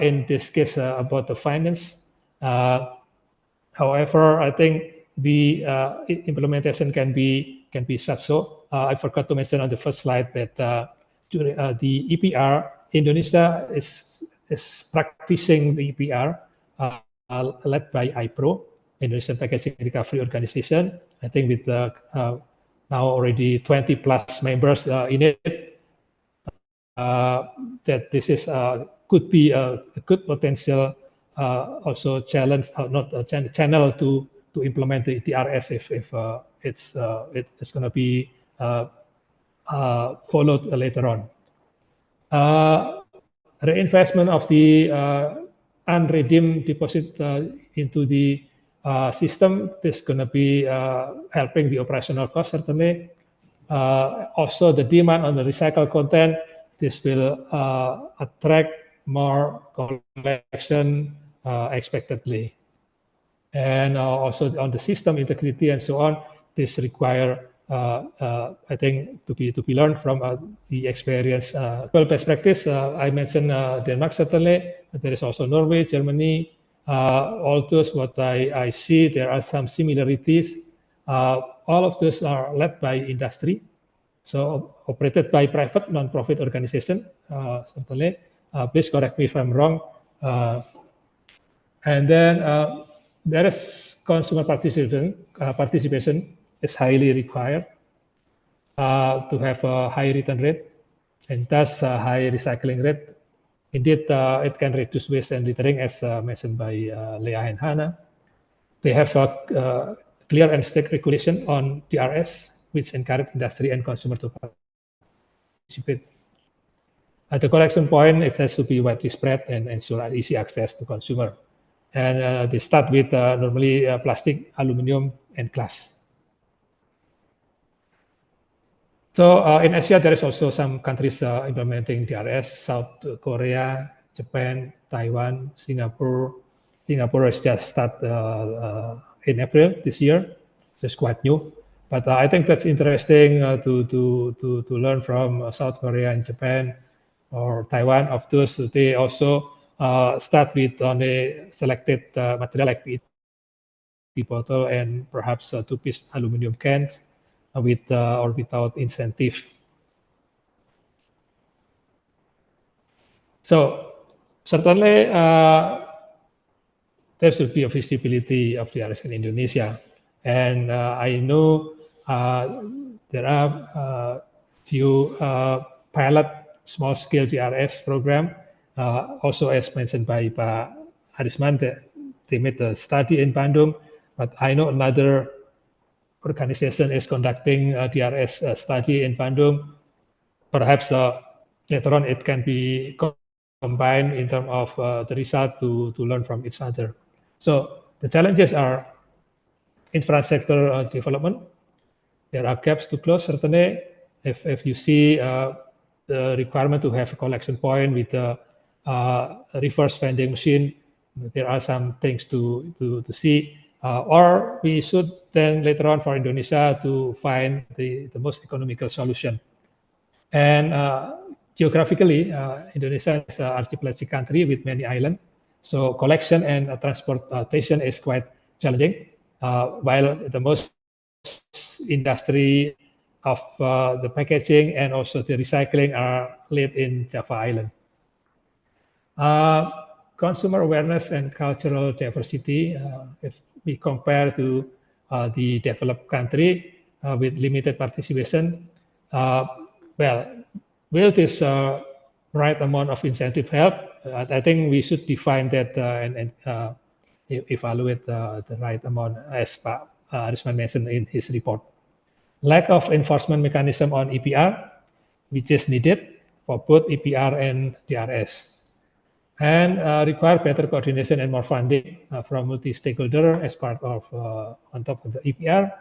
Speaker 7: In this case, about the finance. However, I think the implementation can be such so. I forgot to mention on the first slide that the EPR Indonesia is practicing the EPR led by IPRO, Indonesian Packaging Recovery Organization. I think with now already 20 plus members in it, that this is could be a good potential also challenge, not a channel to implement the DRS if it's going to be followed later on. Reinvestment of the unredeemed deposit into the system is going to be helping the operational cost, certainly. Also, the demand on the recycled content, this will attract more collection expectedly. And also on the system integrity and so on, this require, I think, to be learned from the experience. Well, best practice, I mentioned Denmark, certainly. There is also Norway, Germany. All those what I see, there are some similarities. All of those are led by industry, so operated by private non-profit organization, certainly. Please correct me if I'm wrong. And then there is consumer participation is highly required to have a high return rate and thus a high recycling rate. Indeed, it can reduce waste and littering, as mentioned by Leah and Hannah. They have a clear and strict regulation on DRS, which encourage industry and consumer to participate. At the collection point, it has to be widely spread and ensure easy access to consumer. And they start with normally plastic, aluminum, and glass. So in Asia, there is also some countries implementing DRS: South Korea, Japan, Taiwan, Singapore. Singapore has just started in April this year. It's quite new, but I think that's interesting to learn from South Korea and Japan or Taiwan. Of those, they also start with on a selected material like PET bottle and perhaps two-piece aluminum cans with or without incentive. So certainly there should be a feasibility of DRS in Indonesia, and I know there are few pilot small-scale DRS program. Also, as mentioned by Pak Arisman, they made a study in Bandung, but I know another organization is conducting a DRS study in Bandung. Perhaps later on it can be combined in terms of the result to learn from each other. So the challenges are infrastructure development. There are gaps to close, certainly. If you see the requirement to have a collection point with a reverse vending machine, there are some things to see. Or we should then later on for Indonesia to find the most economical solution. And geographically, Indonesia is an archipelagic country with many islands. So collection and transportation is quite challenging, while the most industry of the packaging and also the recycling are laid in Java Island. Consumer awareness and cultural diversity, if we compare to the developed country with limited participation, well, will this right amount of incentive help. I think we should define that and evaluate the right amount, as Pak Arisman mentioned in his report. Lack of enforcement mechanism on EPR, which is needed for both EPR and DRS. And require better coordination and more funding from multi-stakeholder as part of on top of the EPR.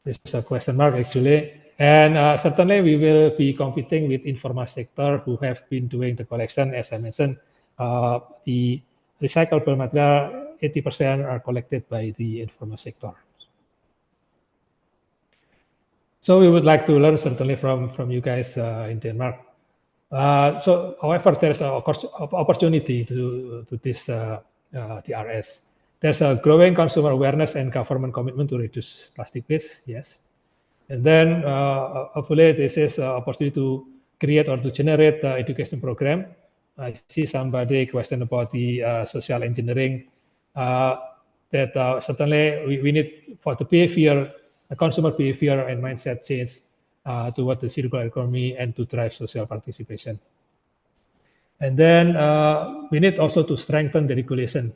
Speaker 7: This is a question mark actually. And certainly we will be competing with informal sector who have been doing the collection. As I mentioned, the recyclable material, 80% are collected by the informal sector. So we would like to learn certainly from you guys in Denmark. So, however, there's an opportunity to this DRS. There's a growing consumer awareness and government commitment to reduce plastic waste, yes. And then hopefully this is an opportunity to create or to generate the education program. I see somebody question about the social engineering. That certainly we need for the behavior, the consumer behavior and mindset change toward the circular economy and to drive social participation. And then we need also to strengthen the regulation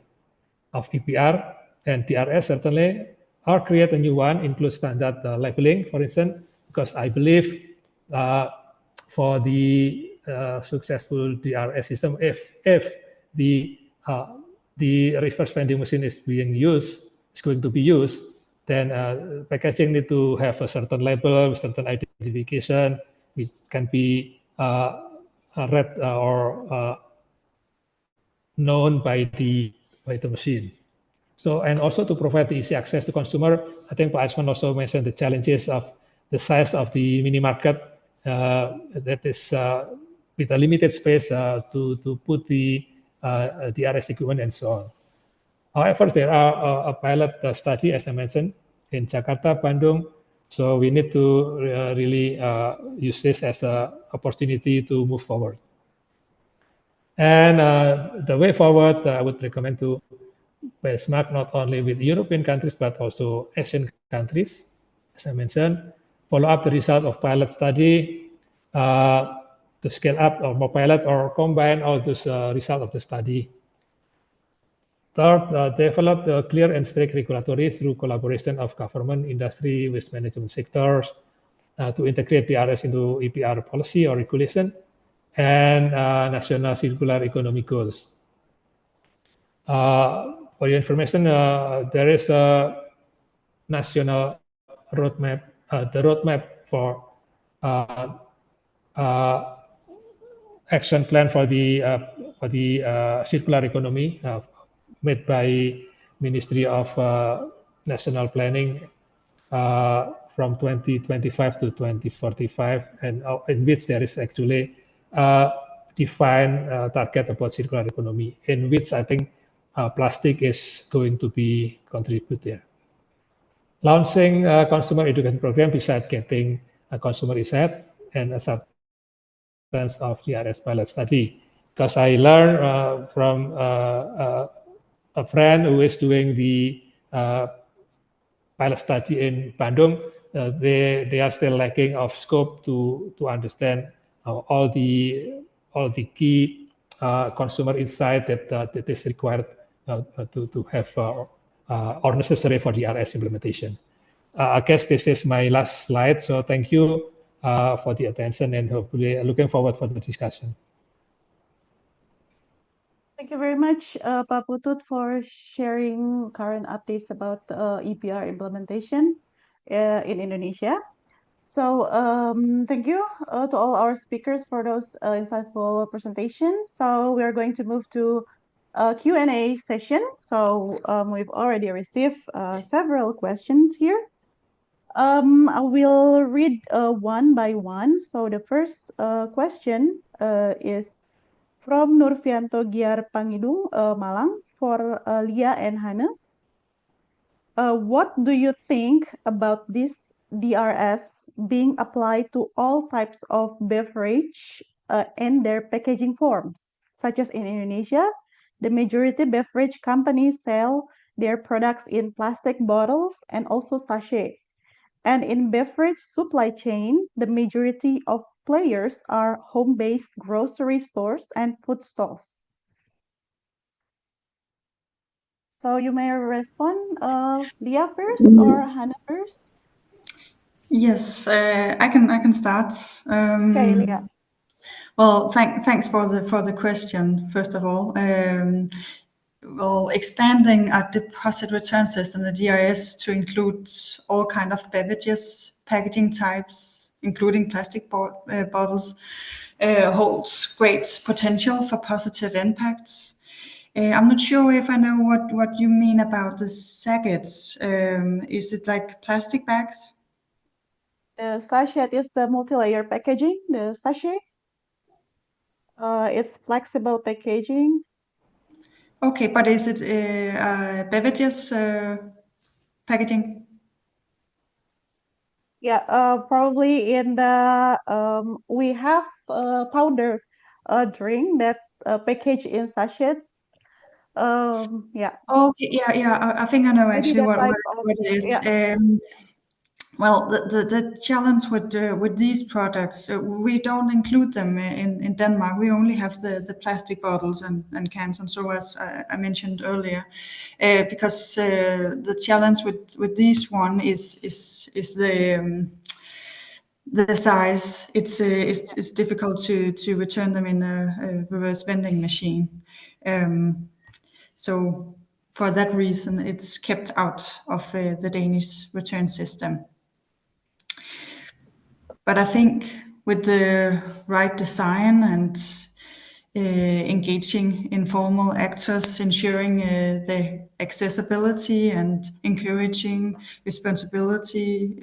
Speaker 7: of EPR and DRS certainly, or create a new one, include standard labeling, for instance, because I believe for the successful DRS system, if the reverse vending machine is being used, is going to be used, then packaging need to have a certain label, certain identification, which can be read or known by the machine. So, and also to provide the easy access to consumer, I think Pak Arisman also mentioned the challenges of the size of the mini market that is with a limited space to put the DRS equipment and so on. However, there are a pilot study, as I mentioned, in Jakarta, Bandung. So we need to really use this as an opportunity to move forward. And the way forward, I would recommend to benchmark not only with European countries, but also Asian countries. As I mentioned, follow up the result of pilot study to scale up or more pilot or combine all those results of the study. Third, develop the clear and strict regulatory through collaboration of government, industry, waste management sectors to integrate DRS into EPR policy or regulation and national circular economy goals. For your information, there is a national roadmap, the roadmap for action plan for the circular economy made by Ministry of National Planning from 2025 to 2045, and in which there is actually defined target about circular economy, in which I think plastic is going to be contributed there. Launching a consumer education program besides getting a consumer insight and a substance of DRS pilot study. Because I learned from a friend who is doing the pilot study in Bandung, they are still lacking of scope to understand all the key consumer insight that is required to have or necessary for DRS implementation. I guess this is my last slide. So thank you for the attention and hopefully looking forward for the discussion.
Speaker 5: Thank you very much, Pak Putut, for sharing current updates about EPR implementation in Indonesia. So thank you to all our speakers for those insightful presentations. So we are going to move to a Q&A session. So we've already received several questions here. I will read one by one. So the first question is from Nurfianto Giar Pangidung, Malang, for Lia and Hannah. What do you think about this DRS being applied to all types of beverage and their packaging forms, such as in Indonesia, the majority beverage companies sell their products in plastic bottles and also sachet. And in beverage supply chain, the majority of players are home-based grocery stores and food stalls. So you may respond, Leah first or Hannah first?
Speaker 2: Yes, I can start.
Speaker 5: Okay, Leah.
Speaker 2: Well, thanks for the question. First of all, well, expanding a deposit return system, the DRS, to include all kind of beverages, packaging types, including plastic bottles, holds great potential for positive impacts. I'm not sure if I know what you mean about the sachets. Is it like plastic bags?
Speaker 5: The sachet is the multi-layer packaging, the sachet. It's flexible packaging.
Speaker 2: Okay, but is it beverages packaging?
Speaker 5: Yeah, probably in the we have powder drink that package in sachet. Yeah,
Speaker 2: Okay, yeah. I think I know
Speaker 5: maybe
Speaker 2: actually
Speaker 5: that type of
Speaker 2: what it is.
Speaker 5: yeah.
Speaker 2: Well, the challenge with these products, we don't include them in Denmark. We only have the plastic bottles and cans, and so as I mentioned earlier, because the challenge with these one is the size. It's difficult to return them in a reverse vending machine. So for that reason, it's kept out of the Danish return system. But I think with the right design and engaging informal actors, ensuring the accessibility and encouraging responsibility,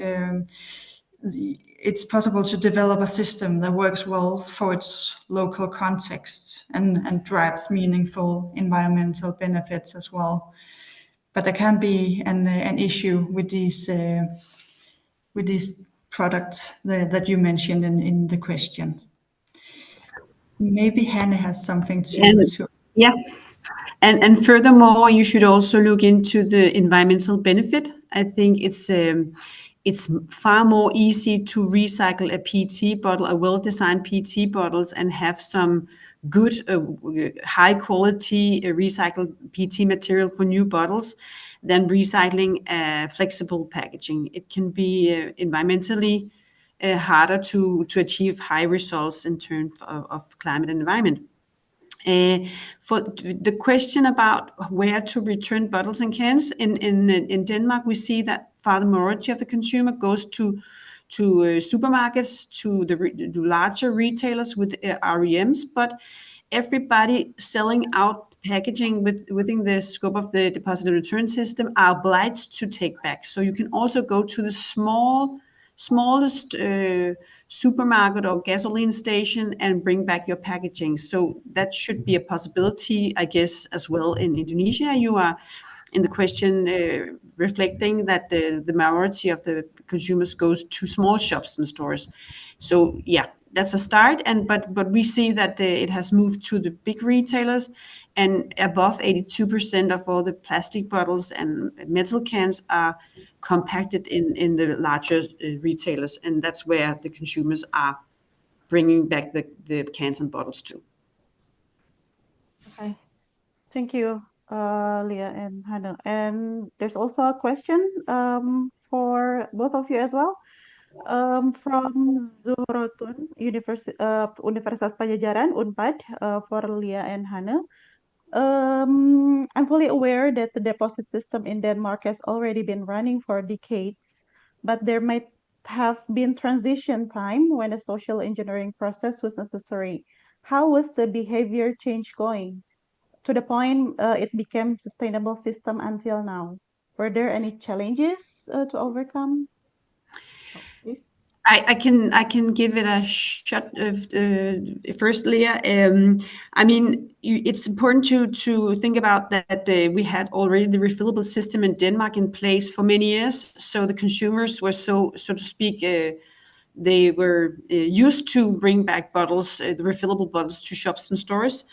Speaker 2: it's possible to develop a system that works well for its local context and drives meaningful environmental benefits as well. But there can be an issue with these products that you mentioned in the question. Maybe Hannah has something
Speaker 6: And
Speaker 2: to.
Speaker 6: yeah, and furthermore, you should also look into the environmental benefit. I think it's far more easy to recycle a PET bottle, a well-designed PET bottles, and have some good, high quality recycled PET material for new bottles than recycling flexible packaging. It can be environmentally harder to achieve high results in terms of climate and environment. For the question about where to return bottles and cans, in Denmark, we see that far the majority of the consumer goes to supermarkets, to the larger retailers with REMs, but everybody selling out packaging within the scope of the deposit and return system are obliged to take back. So you can also go to the smallest supermarket or gasoline station and bring back your packaging. So that should be a possibility, I guess, as well in Indonesia. You are in the question reflecting that the majority of the consumers goes to small shops and stores. So yeah, that's a start. But we see that it has moved to the big retailers, and above 82% of all the plastic bottles and metal cans are compacted in the larger retailers, and that's where the consumers are bringing back the cans and bottles to.
Speaker 5: Okay, thank you, Leah and Hannah. And there's also a question for both of you as well. From Zuhrotun, Universitas Pajajaran, Unpad, for Leah and Hannah. I'm fully aware that the deposit system in Denmark has already been running for decades, but there might have been transition time when a social engineering process was necessary. How was the behavior change going to the point it became sustainable system until now? Were there any challenges to overcome? Oh, please.
Speaker 6: I can give it a shot of first, Leah. I mean, it's important to think about that we had already the refillable system in Denmark in place for many years, so the consumers were so to speak. They were used to bring back bottles, the refillable bottles, to shops and stores.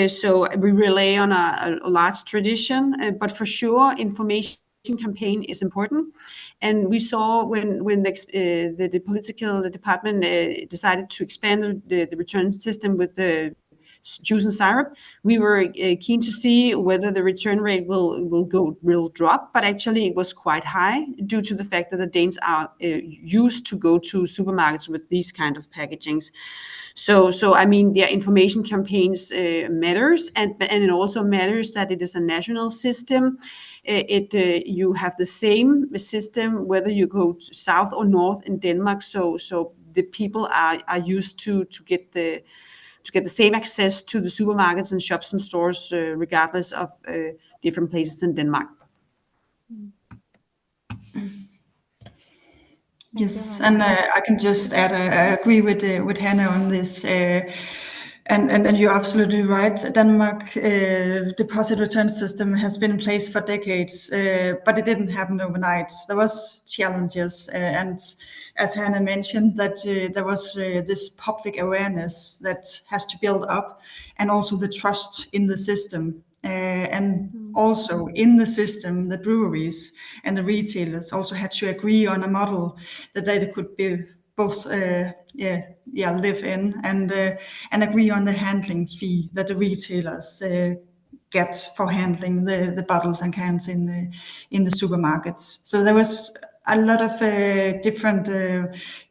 Speaker 6: So we rely on a large tradition, but for sure, information campaign is important. And we saw when the political department decided to expand the return system with the juice and syrup, we were keen to see whether the return rate will drop, but actually it was quite high due to the fact that the Danes are used to go to supermarkets with these kind of packagings. So I mean, their information campaigns matters, and it also matters that it is a national system. You have the same system whether you go south or north in Denmark. So the people are used to get the same access to the supermarkets and shops and stores, regardless of different places in Denmark.
Speaker 2: Yes, and I can just add, I agree with Hannah on this. And you're absolutely right. Denmark deposit return system has been in place for decades, but it didn't happen overnight. There was challenges, and as Hannah mentioned, that there was this public awareness that has to build up, and also the trust in the system. And also in the system, the breweries and the retailers also had to agree on a model that they could be both live in, and agree on the handling fee that the retailers get for handling the bottles and cans in the supermarkets. So there was a lot of different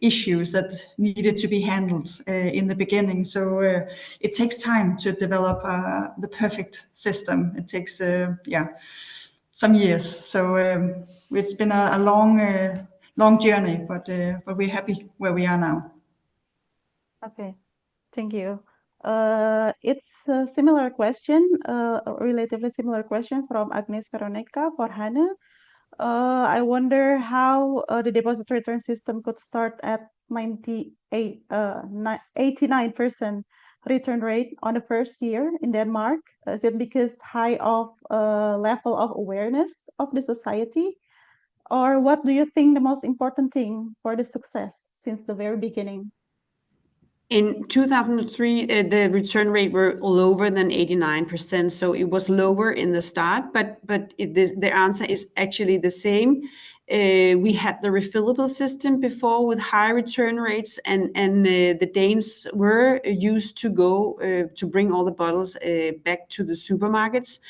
Speaker 2: issues that needed to be handled in the beginning. So it takes time to develop the perfect system. It takes some years. So it's been a long journey, but we're happy where we are now.
Speaker 5: Okay, thank you. It's a similar question, a relatively similar question from Agnes Veronica for Hannah. I wonder how the deposit return system could start at 89% return rate on the first year in Denmark. Is it because high of level of awareness of the society? Or what do you think the most important thing for the success since the very beginning?
Speaker 6: In 2003, the return rate were lower than 89%, so it was lower in the start, but the answer is actually the same. We had the refillable system before with high return rates, and the Danes were used to go to bring all the bottles back to the supermarkets.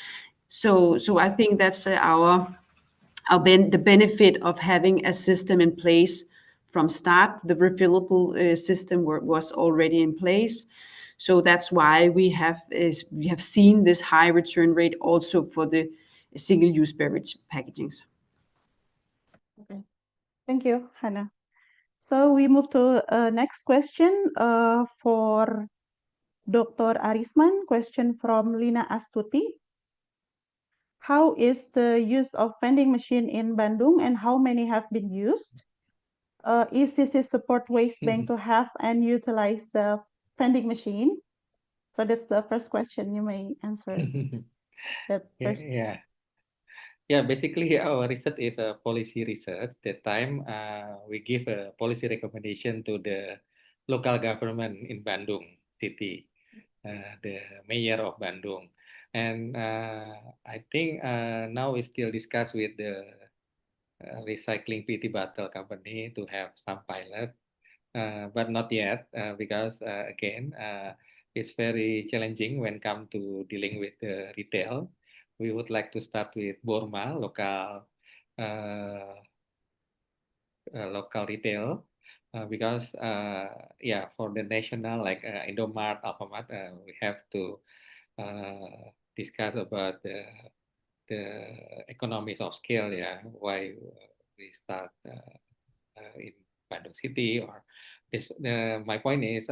Speaker 6: So I think that's the benefit of having a system in place from start. The refillable system was already in place. So that's why we have seen this high return rate also for the single-use beverage packagings.
Speaker 5: Okay, thank you, Hannah. So we move to next question for Dr. Arisman. Question from Lina Astuti. How is the use of vending machine in Bandung, and how many have been used? Is CC support waste bank to have and utilize the vending machine? So that's the first question. You may answer that first.
Speaker 1: Yeah, basically our research is a policy research. That time we give a policy recommendation to the local government in Bandung city, the mayor of Bandung. And I think now we still discuss with the recycling PT bottle company to have some pilot, but not yet because again, it's very challenging when come to dealing with the retail. We would like to start with Borma, local retail, because for the national like Indomart, Alfamart, we have to discuss about the economies of scale. Yeah, why we start in Bandung City or this. My point is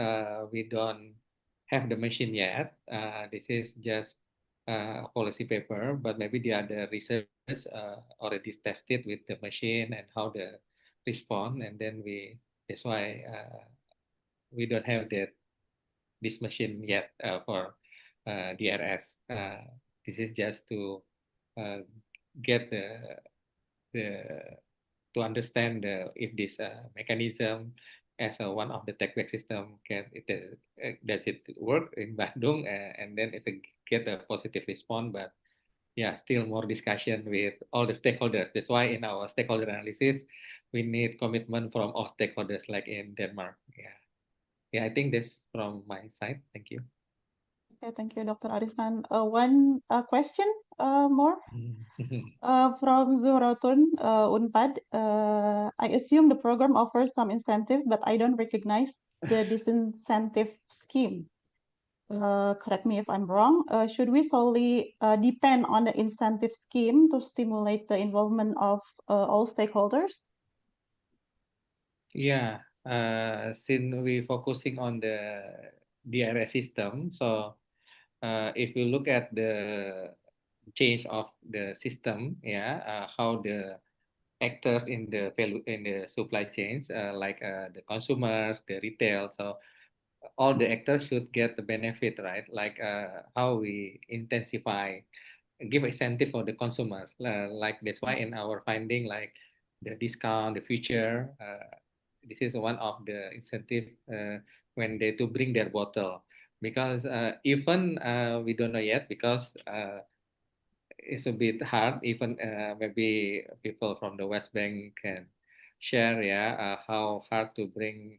Speaker 1: we don't have the machine yet. This is just a policy paper, but maybe the other research already tested with the machine and how the respond, and then that's why we don't have this machine yet for DRS. This is just to get to understand if this mechanism as one of the take back system does it work in Bandung, and then get a positive response. But yeah, still more discussion with all the stakeholders. That's why in our stakeholder analysis, we need commitment from all stakeholders, like in Denmark. Yeah, I think that's from my side. Thank you.
Speaker 5: Okay, thank you, Dr. Arifan. One question more from Zuhratun Unpad. I assume the program offers some incentive, but I don't recognize the disincentive scheme. Correct me if I'm wrong. Should we solely depend on the incentive scheme to stimulate the involvement of all stakeholders?
Speaker 1: Yeah, since we focusing on the DRS system, so if you look at the change of the system, how the actors in the value in the supply chains, like the consumers, the retail, so all the actors should get the benefit, right? Like how we intensify, give incentive for the consumers. Like that's why in our finding, like the discount, the future, this is one of the incentive when they to bring their bottle. Because even we don't know yet, because it's a bit hard. Even maybe people from the West Bank can share, how hard to bring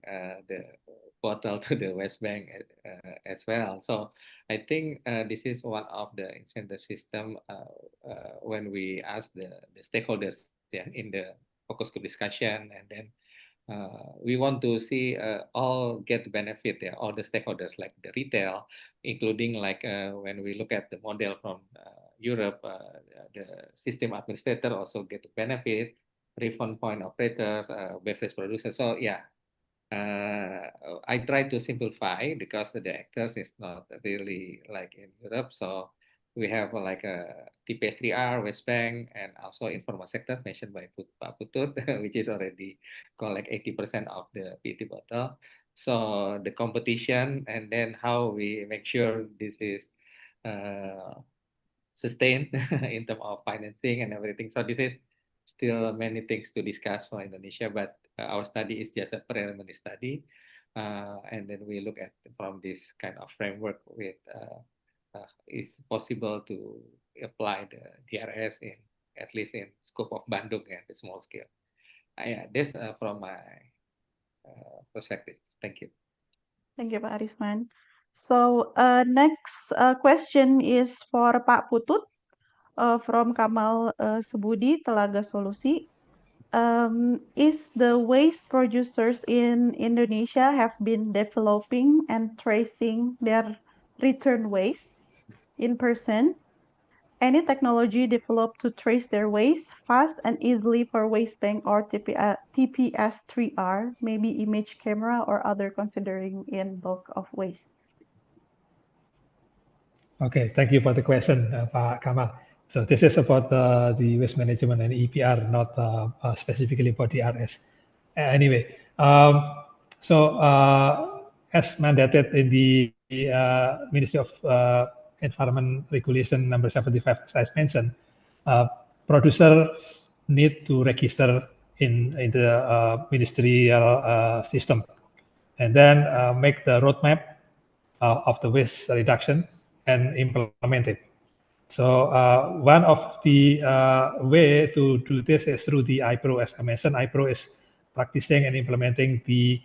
Speaker 1: the bottle to the West Bank as well. So I think this is one of the incentive system when we ask the stakeholders, in the focus group discussion, and then we want to see all get the benefit, all the stakeholders, like the retail, including like when we look at the model from Europe, the system administrator also get the benefit, refund point operators, beverage producers. So yeah, I try to simplify because the actors is not really like in Europe. So we have like a TPS3R, West Bank, and also informal sector mentioned by Pak Putut, which is already collect 80% of the PET bottle. So the competition, and then how we make sure this is sustained in terms of financing and everything. So this is still many things to discuss for Indonesia, but our study is just a preliminary study. And then we look at from this kind of framework with is possible to apply the DRS in at least in scope of Bandung and the small scale. Yeah, this from my perspective. Thank you.
Speaker 5: Thank you, Pak Arisman. So next question is for Pak Putut from Kamal Sebudi, Telaga Solusi. Is the waste producers in Indonesia have been developing and tracing their return waste in person? Any technology developed to trace their waste fast and easily for waste bank or TPS3R, maybe image camera or other considering in bulk of waste?
Speaker 7: Okay, thank you for the question, Pak Kamal. So this is about the waste management and EPR, not specifically for DRS. Anyway, as mandated in the Ministry of Environment Regulation number 75, as I mentioned, producers need to register in the ministerial system, and then make the roadmap of the waste reduction and implement it. So one of the way to do this is through the IPRO. As I mentioned, IPRO is practicing and implementing the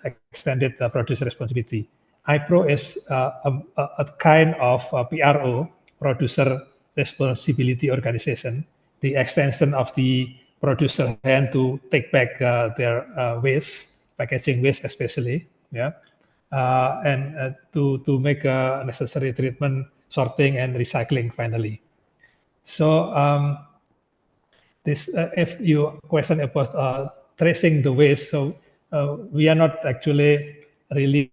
Speaker 7: extended producer responsibility. IPRO is a kind of PRO, producer responsibility organization, the extension of the producer hand to take back their waste, packaging waste especially, and to make necessary treatment, sorting, and recycling finally. So this, if you question about tracing the waste, so we are not actually really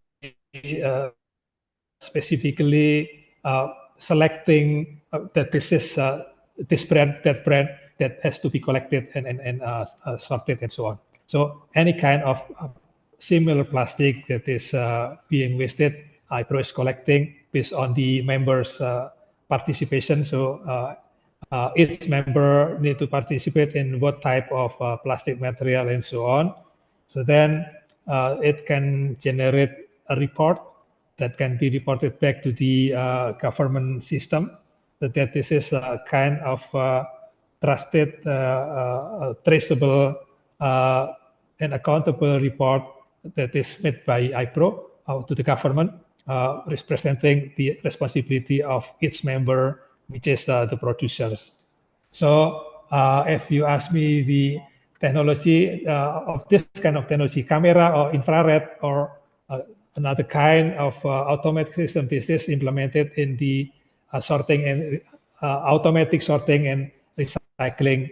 Speaker 7: specifically selecting that this is this brand, that brand that has to be collected and sorted and so on. So any kind of similar plastic that is being wasted, IPRO is collecting based on the members' participation. So each member need to participate in what type of plastic material and so on. So then it can generate a report that can be reported back to the government system. that this is a kind of trusted, traceable, and accountable report that is made by IPRO to the government, representing the responsibility of each member, which is the producers. So if you ask me the technology of this kind of technology, camera or infrared or another kind of automatic system, this is implemented in the sorting and automatic sorting and recycling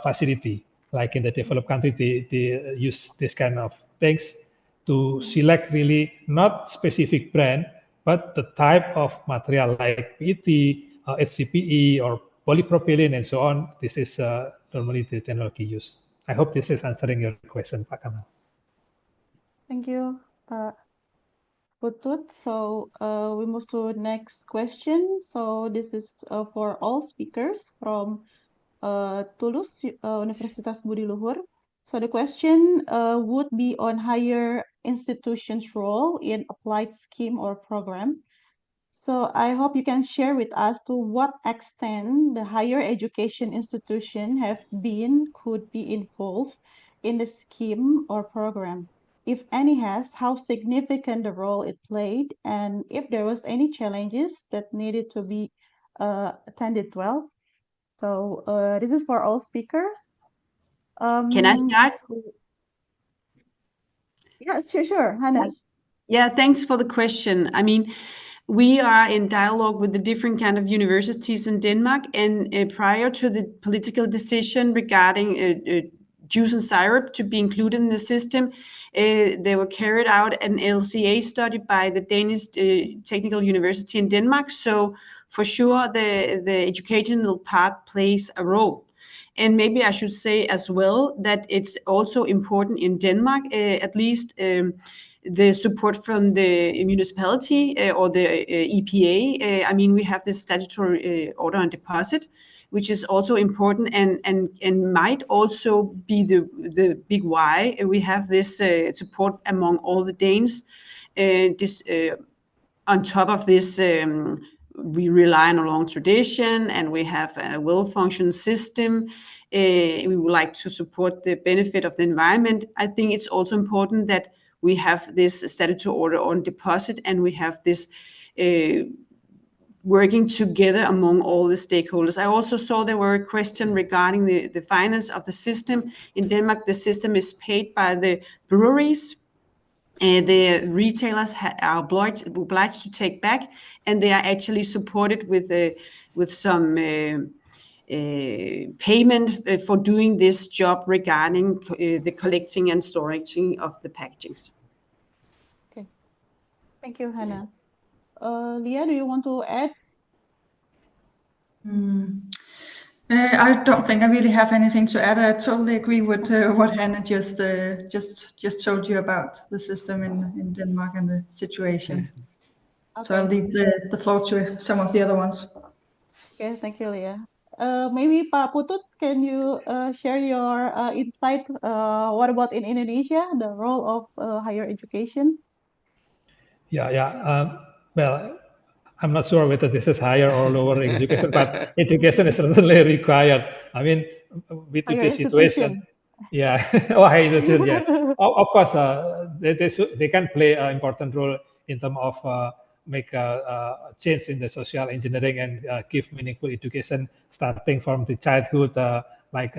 Speaker 7: facility. Like in the developed country, they use this kind of things to select really not specific brand, but the type of material like PET, HDPE, or polypropylene, and so on. This is normally the technology used. I hope this is answering your question, Pak Kamal.
Speaker 5: Thank you, Pak Putut. So we move to next question. So this is for all speakers from Toulouse, Universitas Budi Luhur. So the question would be on higher institutions' role in applied scheme or program. So I hope you can share with us to what extent the higher education institution could be involved in the scheme or program. If any has, how significant the role it played, and if there was any challenges that needed to be attended well. So this is for all speakers.
Speaker 6: Can I start?
Speaker 5: Yes, sure, Hannah.
Speaker 6: Yeah, thanks for the question. I mean, we are in dialogue with the different kind of universities in Denmark, and prior to the political decision regarding juice and syrup to be included in the system, they were carried out an LCA study by the Danish Technical University in Denmark. So for sure, the educational part plays a role. And maybe I should say as well that it's also important in Denmark, at least the support from the municipality or the EPA. I mean, we have this statutory order on deposit, which is also important and might also be the big why we have this support among all the Danes. On top of this, we rely on a long tradition and we have a well-functioning system. We would like to support the benefit of the environment. I think it's also important that we have this statutory order on deposit and we have this working together among all the stakeholders. I also saw there were a question regarding the finance of the system. In Denmark, the system is paid by the breweries. The retailers are obliged to take back, and they are actually supported with some payment for doing this job regarding the collecting and storing of the packagings.
Speaker 5: Okay, thank you, Hannah. Leah, do you want to add?
Speaker 2: I don't think I really have anything to add. I totally agree with what Hannah just told you about the system in Denmark and the situation.
Speaker 5: Okay.
Speaker 2: So I'll leave the floor to some of the other ones.
Speaker 5: Okay, thank you, Leah. Maybe Pak Putut, can you share your insight? What about in Indonesia, the role of higher education?
Speaker 7: Yeah. Well, I'm not sure whether this is higher or lower education, but education is certainly required. I mean, with today's situation, yeah. Oh, higher institution, yeah. Of course, they can play an important role in terms of make a change in the social engineering and give meaningful education starting from the childhood, like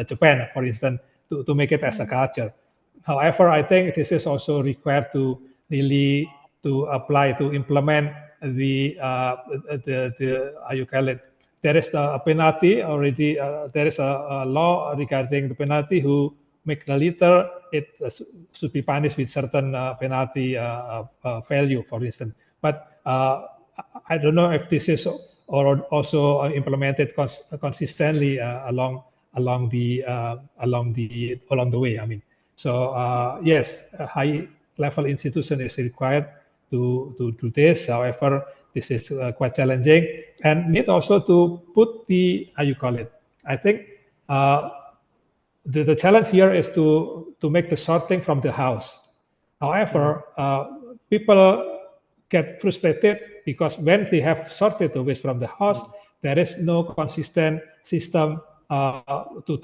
Speaker 7: Japan, for instance, to make it as a culture. However, I think this is also required to really to apply to implement the how you call it. There is a penalty already. There is a law regarding the penalty. Who make the litter, it should be punished with certain penalty value, for instance. But I don't know if this is also implemented consistently along the way. I mean, so yes, a high level institution is required to do this. However, this is quite challenging and need also to put the how you call it. I think the challenge here is to make the sorting from the house. However, people get frustrated because when they have sorted the waste from the house, there is no consistent system to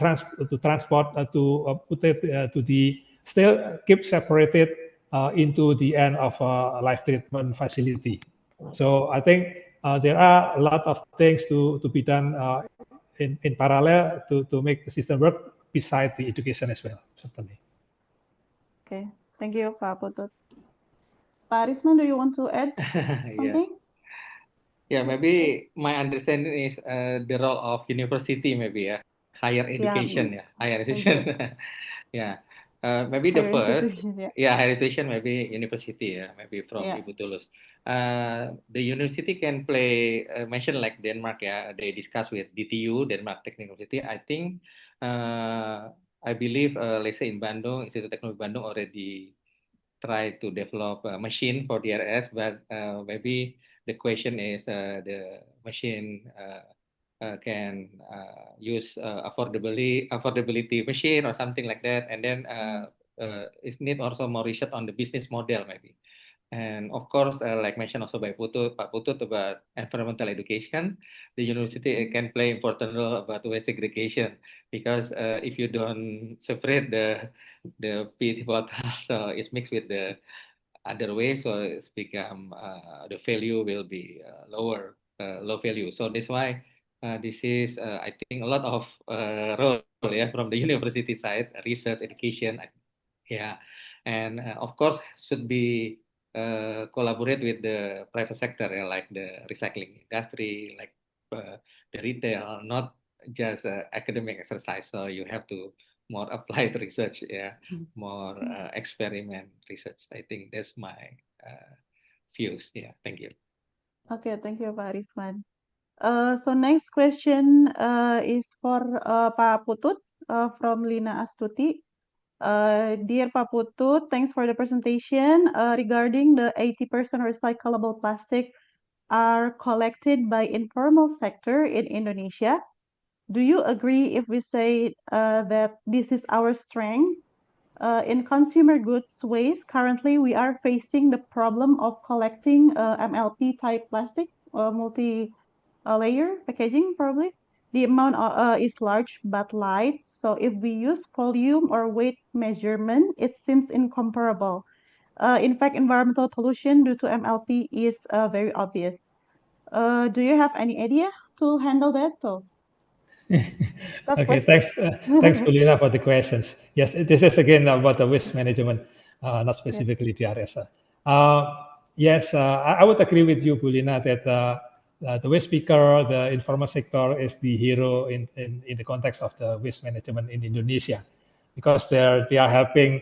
Speaker 7: transport put it to the still keep separated into the end of a life treatment facility. So I think there are a lot of things to be done in parallel to make the system work beside the education as well, certainly.
Speaker 5: Okay, thank you, Pak Putut. Pak Arisman, do you want to add something?
Speaker 1: Yeah, maybe my understanding is the role of university, maybe higher education, higher education. Yeah, maybe the
Speaker 5: Higher
Speaker 1: first,
Speaker 5: institution,
Speaker 1: higher education, maybe university, maybe from Ibu Tulus. The university can play, mention like Denmark, they discuss with DTU, Denmark Technical University. I think, I believe, let's say in Bandung, Institute of Technology Bandung already try to develop a machine for DRS, but maybe the question is the machine can use affordability machine or something like that, and then it need also more research on the business model maybe. And of course, like mentioned also by Pak Putut about environmental education, the university can play important role about waste segregation, because if you don't separate the PET bottle, so it's mixed with the other waste, so it's become the value will be low value. So that's why this is I think a lot of role from the university side, research, education, and of course should be collaborate with the private sector, like the recycling industry, like the retail, not just academic exercise. So you have to more applied research, more experiment research. I think that's my views. Yeah, thank you.
Speaker 5: Okay, thank you, Pak Arisman. So next question is for Pak Putut from Lina Astuti. Dear Pak Putut, thanks for the presentation. Regarding the 80% recyclable plastic are collected by informal sector in Indonesia, do you agree if we say that this is our strength? In consumer goods waste, currently we are facing the problem of collecting MLP type plastic, multi-layer packaging probably. The amount is large but light, so if we use volume or weight measurement, it seems incomparable. In fact, environmental pollution due to MLP is very obvious. Do you have any idea to handle that?
Speaker 7: Okay, thanks, Paulina, for the questions. Yes, this is again about the waste management, not specifically DRS. Yes, I would agree with you, Paulina, that the waste picker, the informal sector, is the hero in the context of the waste management in Indonesia, because they are helping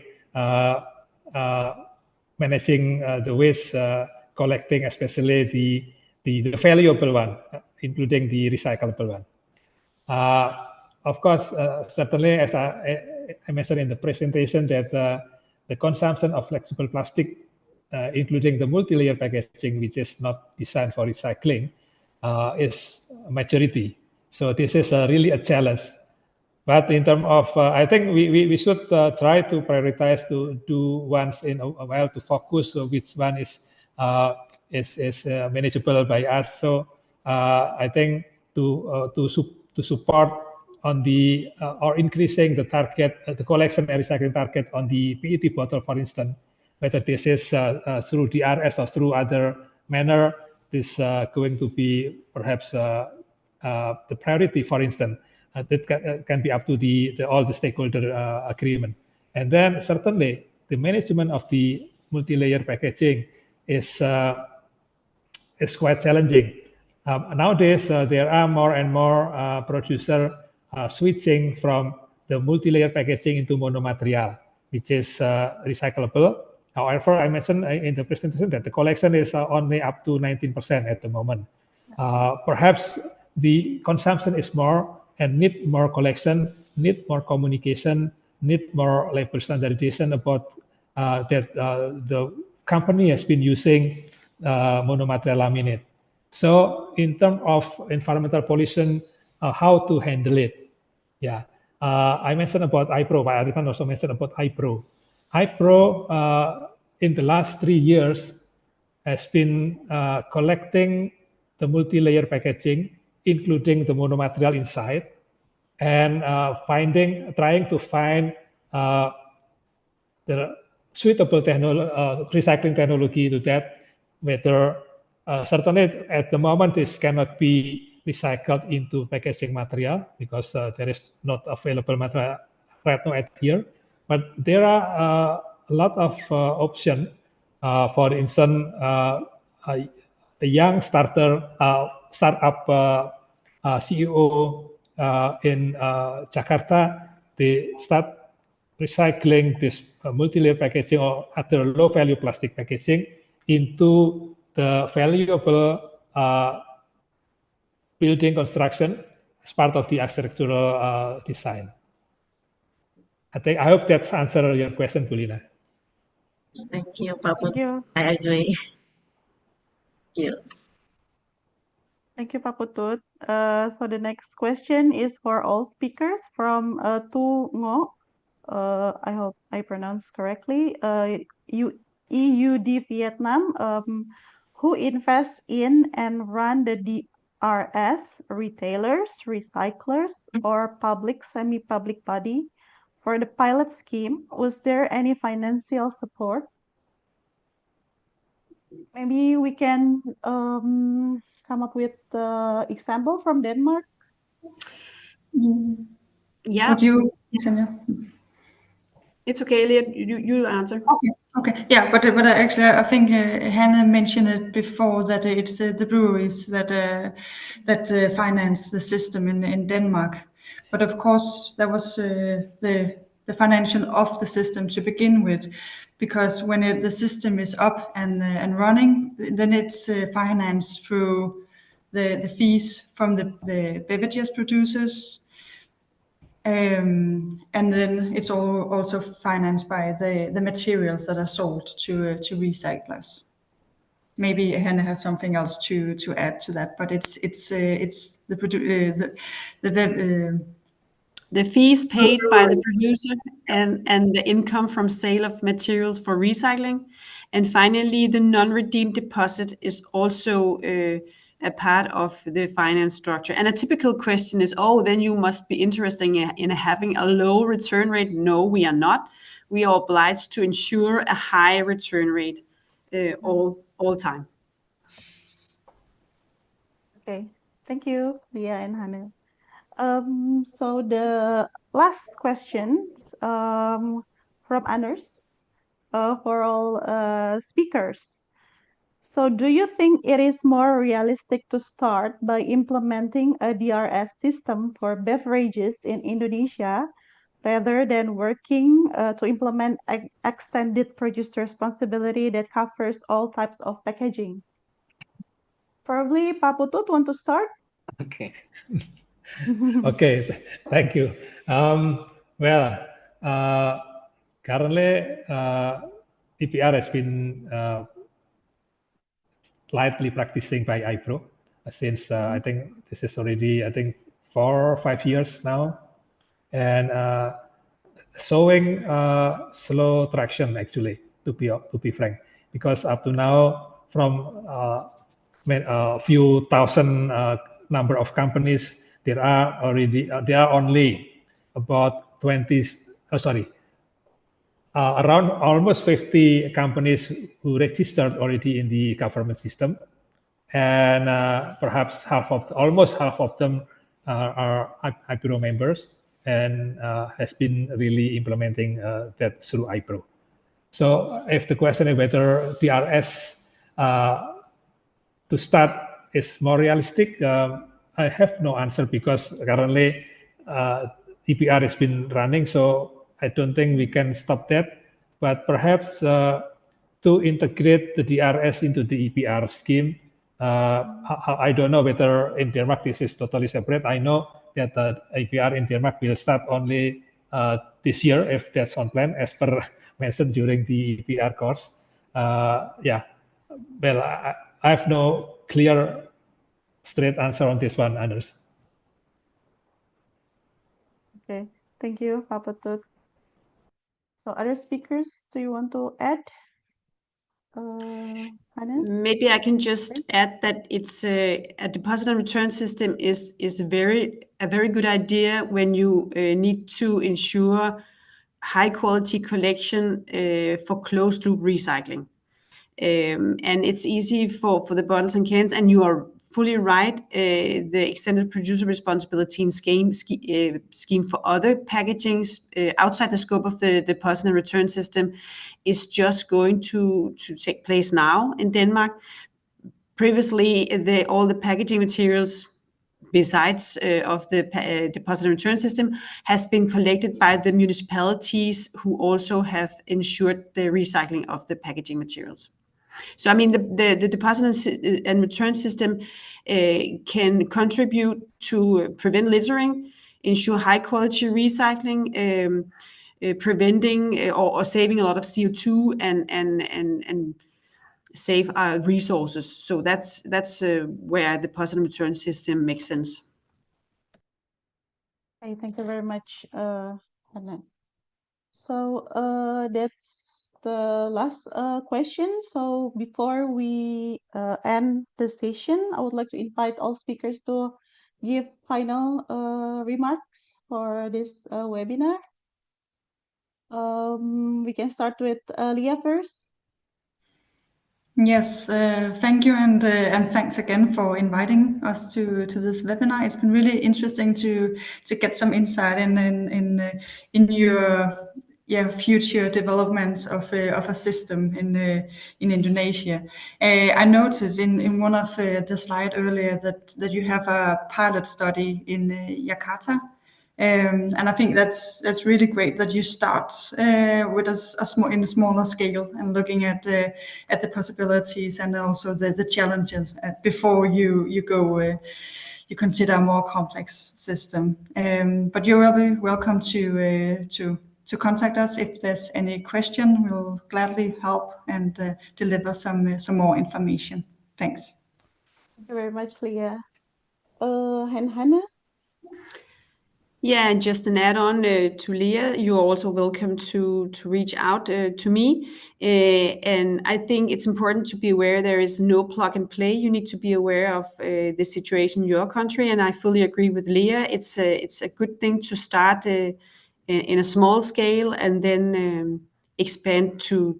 Speaker 7: managing the waste collecting, especially the valuable one, including the recyclable one. Of course, certainly, as I mentioned in the presentation, that the consumption of flexible plastic, including the multi-layer packaging, which is not designed for recycling, is a majority. So this is really a challenge. But in terms of, I think we should try to prioritize to do once in a while to focus which one is manageable by us. So I think to support on the or increasing the target, the collection and recycling target on the PET bottle, for instance, whether this is through DRS or through other manner, is going to be perhaps the priority, for instance. That can be up to all the stakeholder agreement. And then certainly the management of the multi-layer packaging is quite challenging. Nowadays, there are more and more producers switching from the multi-layer packaging into monomaterial, which is recyclable. However, I mentioned in the presentation that the collection is only up to 19% at the moment. Perhaps the consumption is more and need more collection, need more communication, need more label standardization about that the company has been using monomaterial laminate. So in terms of environmental pollution, how to handle it? Yeah, I mentioned about iPro, but I can also mention about iPro. iPro in the last 3 years has been collecting the multi-layer packaging including the monomaterial inside, and trying to find the suitable recycling technology to that, whether certainly at the moment this cannot be recycled into packaging material because there is not available material right now at here. But there are a lot of options. For instance, a young startup CEO in Jakarta, they start recycling this multi-layer packaging or other low-value plastic packaging into the valuable building construction as part of the architectural design. I hope that's answered your question, Bulina.
Speaker 8: Thank you, Pak
Speaker 5: Thank
Speaker 8: Putut.
Speaker 5: you.
Speaker 8: I agree. Thank you.
Speaker 5: Thank you, Pak Putut. So the next question is for all speakers from Tu Ngo. I hope I pronounced correctly. EUD Vietnam, who invests in and run the DRS, retailers, recyclers, or public, semi-public body for the pilot scheme? Was there any financial support? Maybe we can come up with the example from Denmark.
Speaker 6: Yeah,
Speaker 2: Would you, Tanya?
Speaker 6: it's okay, Elliot. You answer.
Speaker 2: Okay. Yeah, but actually, I think Hannah mentioned it before that it's the breweries that finance the system in Denmark. But of course, that was the financial of the system to begin with, because when the system is up and running, then it's financed through the fees from the beverages producers. And then it's also financed by the materials that are sold to recyclers. Maybe Hannah has something else to add to that, but it's
Speaker 6: The fees paid by the producer and the income from sale of materials for recycling. And finally, the non-redeemed deposit is also a part of the finance structure. And a typical question is, then you must be interested in having a low return rate. No, we are not. We are obliged to ensure a high return rate all time.
Speaker 5: Okay, thank you, Leah and Hannah. So the last questions from Anders for all speakers. So do you think it is more realistic to start by implementing a DRS system for beverages in Indonesia rather than working to implement extended producer responsibility that covers all types of packaging? Probably Pak Putut want to start?
Speaker 1: Okay.
Speaker 7: Okay, thank you. Currently, EPR has been lightly practicing by iPro since I think this is already 4 or 5 years now, and showing slow traction actually, to be frank, because up to now from a few thousand number of companies, there are only about around almost 50 companies who registered already in the government system, and perhaps almost half of them are iPro members, and has been really implementing that through iPro. So if the question is whether DRS to start is more realistic, I have no answer because currently EPR has been running, so I don't think we can stop that. But perhaps to integrate the DRS into the EPR scheme, I don't know whether in Denmark this is totally separate. I know that the EPR in Denmark will start only this year, if that's on plan, as per mentioned during the EPR course. Well, I have no clear, straight answer on this one, Anders.
Speaker 5: Okay, thank you, Pak Putut. So other speakers, do you want to add? Hannah?
Speaker 6: Maybe I can just add that it's a deposit and return system is a very good idea when you need to ensure high quality collection for closed loop recycling. And it's easy for the bottles and cans, and you are fully right. The extended producer responsibility and scheme for other packagings outside the scope of the deposit and return system is just going to take place now in Denmark. Previously, all the packaging materials besides of the deposit and return system has been collected by the municipalities who also have ensured the recycling of the packaging materials. So, I mean, the deposit and return system can contribute to prevent littering, ensure high quality recycling, preventing or saving a lot of CO2 and save our resources. So that's where the deposit and return system makes sense.
Speaker 5: Okay, thank you very much, Hannah. So that's the last question. So before we end the session, I would like to invite all speakers to give final remarks for this webinar. We can start with Leah first.
Speaker 2: Yes, thank you, and thanks again for inviting us to this webinar. It's been really interesting to get some insight in your future developments of a system in Indonesia. I noticed in one of the slide earlier that you have a pilot study in Jakarta. And I think that's really great that you start with in a smaller scale and looking at the possibilities and also the challenges before you go you consider a more complex system. But you're very welcome to contact us if there's any question. We'll gladly help and deliver some more information. Thanks.
Speaker 5: Thank you very much, Leah. And Hannah?
Speaker 6: Yeah, and just an add-on to Leah, you're also welcome to reach out to me. And I think it's important to be aware there is no plug and play. You need to be aware of the situation in your country. And I fully agree with Leah. It's a good thing to start in a small scale and then expand to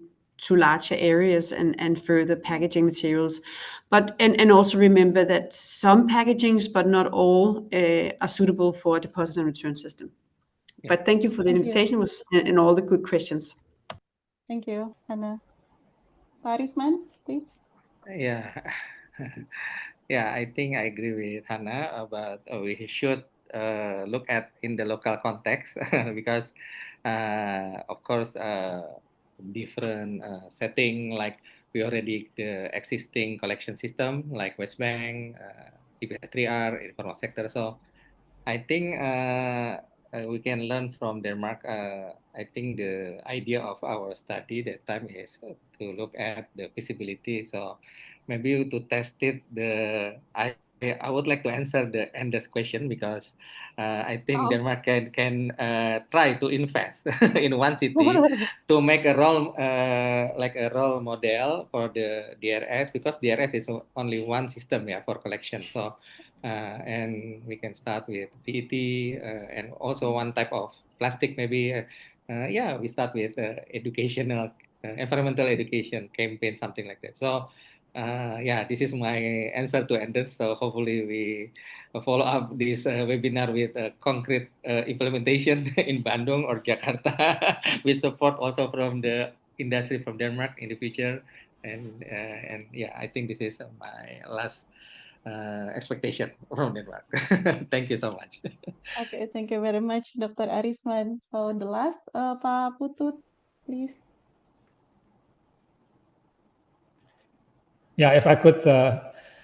Speaker 6: larger areas and further packaging materials. But and also remember that some packagings, but not all, are suitable for a deposit and return system.
Speaker 1: Yeah.
Speaker 6: But thank you for the invitation and all the good questions.
Speaker 5: Thank you, Hannah. Arisman, please.
Speaker 1: Yeah. Yeah, I think I agree with Hannah about we should look at in the local context because, of course, different setting, like we already the existing collection system like West Bank, TPS3R, informal sector. So I think we can learn from Denmark. I think the idea of our study that time is to look at the feasibility. So maybe to test it, I would like to answer the Anders question because I think Denmark can try to invest in one city to make a role like a role model for the DRS, because DRS is only one system, yeah, for collection. So and we can start with PET and also one type of plastic maybe. Yeah, we start with educational, environmental education campaign, something like that. So yeah, this is my answer to Anders. So hopefully we follow up this webinar with concrete implementation in Bandung or Jakarta with support also from the industry from Denmark in the future. And yeah, I think this is my last expectation from Denmark. Thank you so much.
Speaker 5: Okay, thank you very much, Dr. Arisman. So the last, Pak Putut, please.
Speaker 7: Yeah, if I could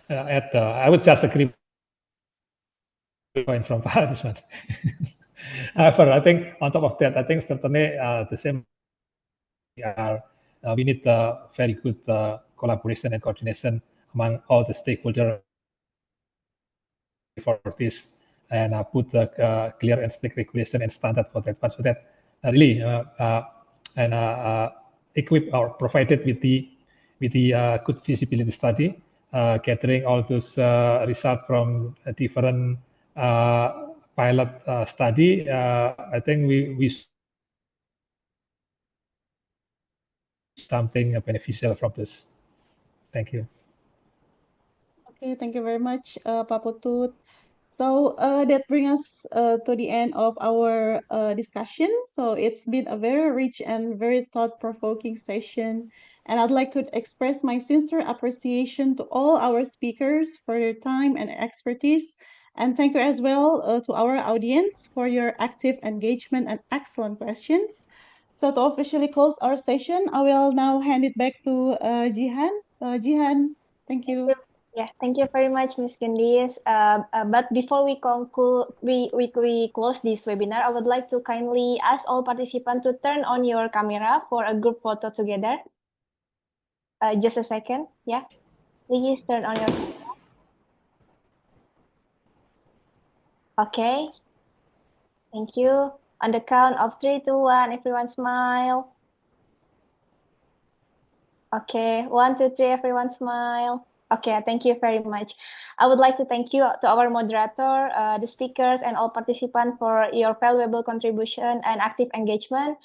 Speaker 7: add, I would just agree point from Pak Arisman. However, I think on top of that, I think certainly the same we need very good collaboration and coordination among all the stakeholders for this, and put clear and strict regulation and standard for that one, so that really equip or provided with with the good feasibility study, gathering all those results from a different pilot study. I think we something beneficial from this. Thank you.
Speaker 5: Okay, thank you very much, Pak Putut. So that brings us to the end of our discussion. So it's been a very rich and very thought-provoking session. And I'd like to express my sincere appreciation to all our speakers for their time and expertise. And thank you as well to our audience for your active engagement and excellent questions. So to officially close our session, I will now hand it back to Jihan. Jihan, thank you.
Speaker 3: Yeah, thank you very much, Ms. Candice. But before we conclude, we close this webinar, I would like to kindly ask all participants to turn on your camera for a group photo together. Just a second, yeah. Please turn on your camera. Okay. Thank you. On the count of 3, 2, 1, everyone smile. Okay, 1, 2, 3, everyone smile. Okay, thank you very much. I would like to thank you to our moderator, the speakers, and all participants for your valuable contribution and active engagement.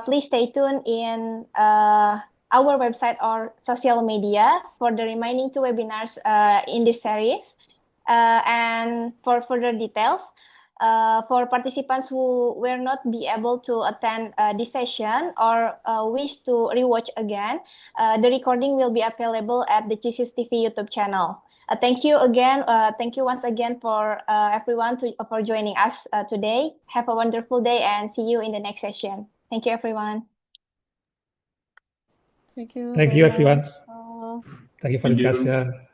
Speaker 3: Please stay tuned in our website or social media for the remaining 2 webinars in this series. And for further details, for participants who will not be able to attend this session or wish to rewatch again, the recording will be available at the GCS TV YouTube channel. Thank you again. Thank you once again for everyone for joining us today. Have a wonderful day and see you in the next session. Thank you, everyone.
Speaker 5: Thank you.
Speaker 7: Thank you, everyone. Thank you for
Speaker 4: Thank you.
Speaker 7: discussion.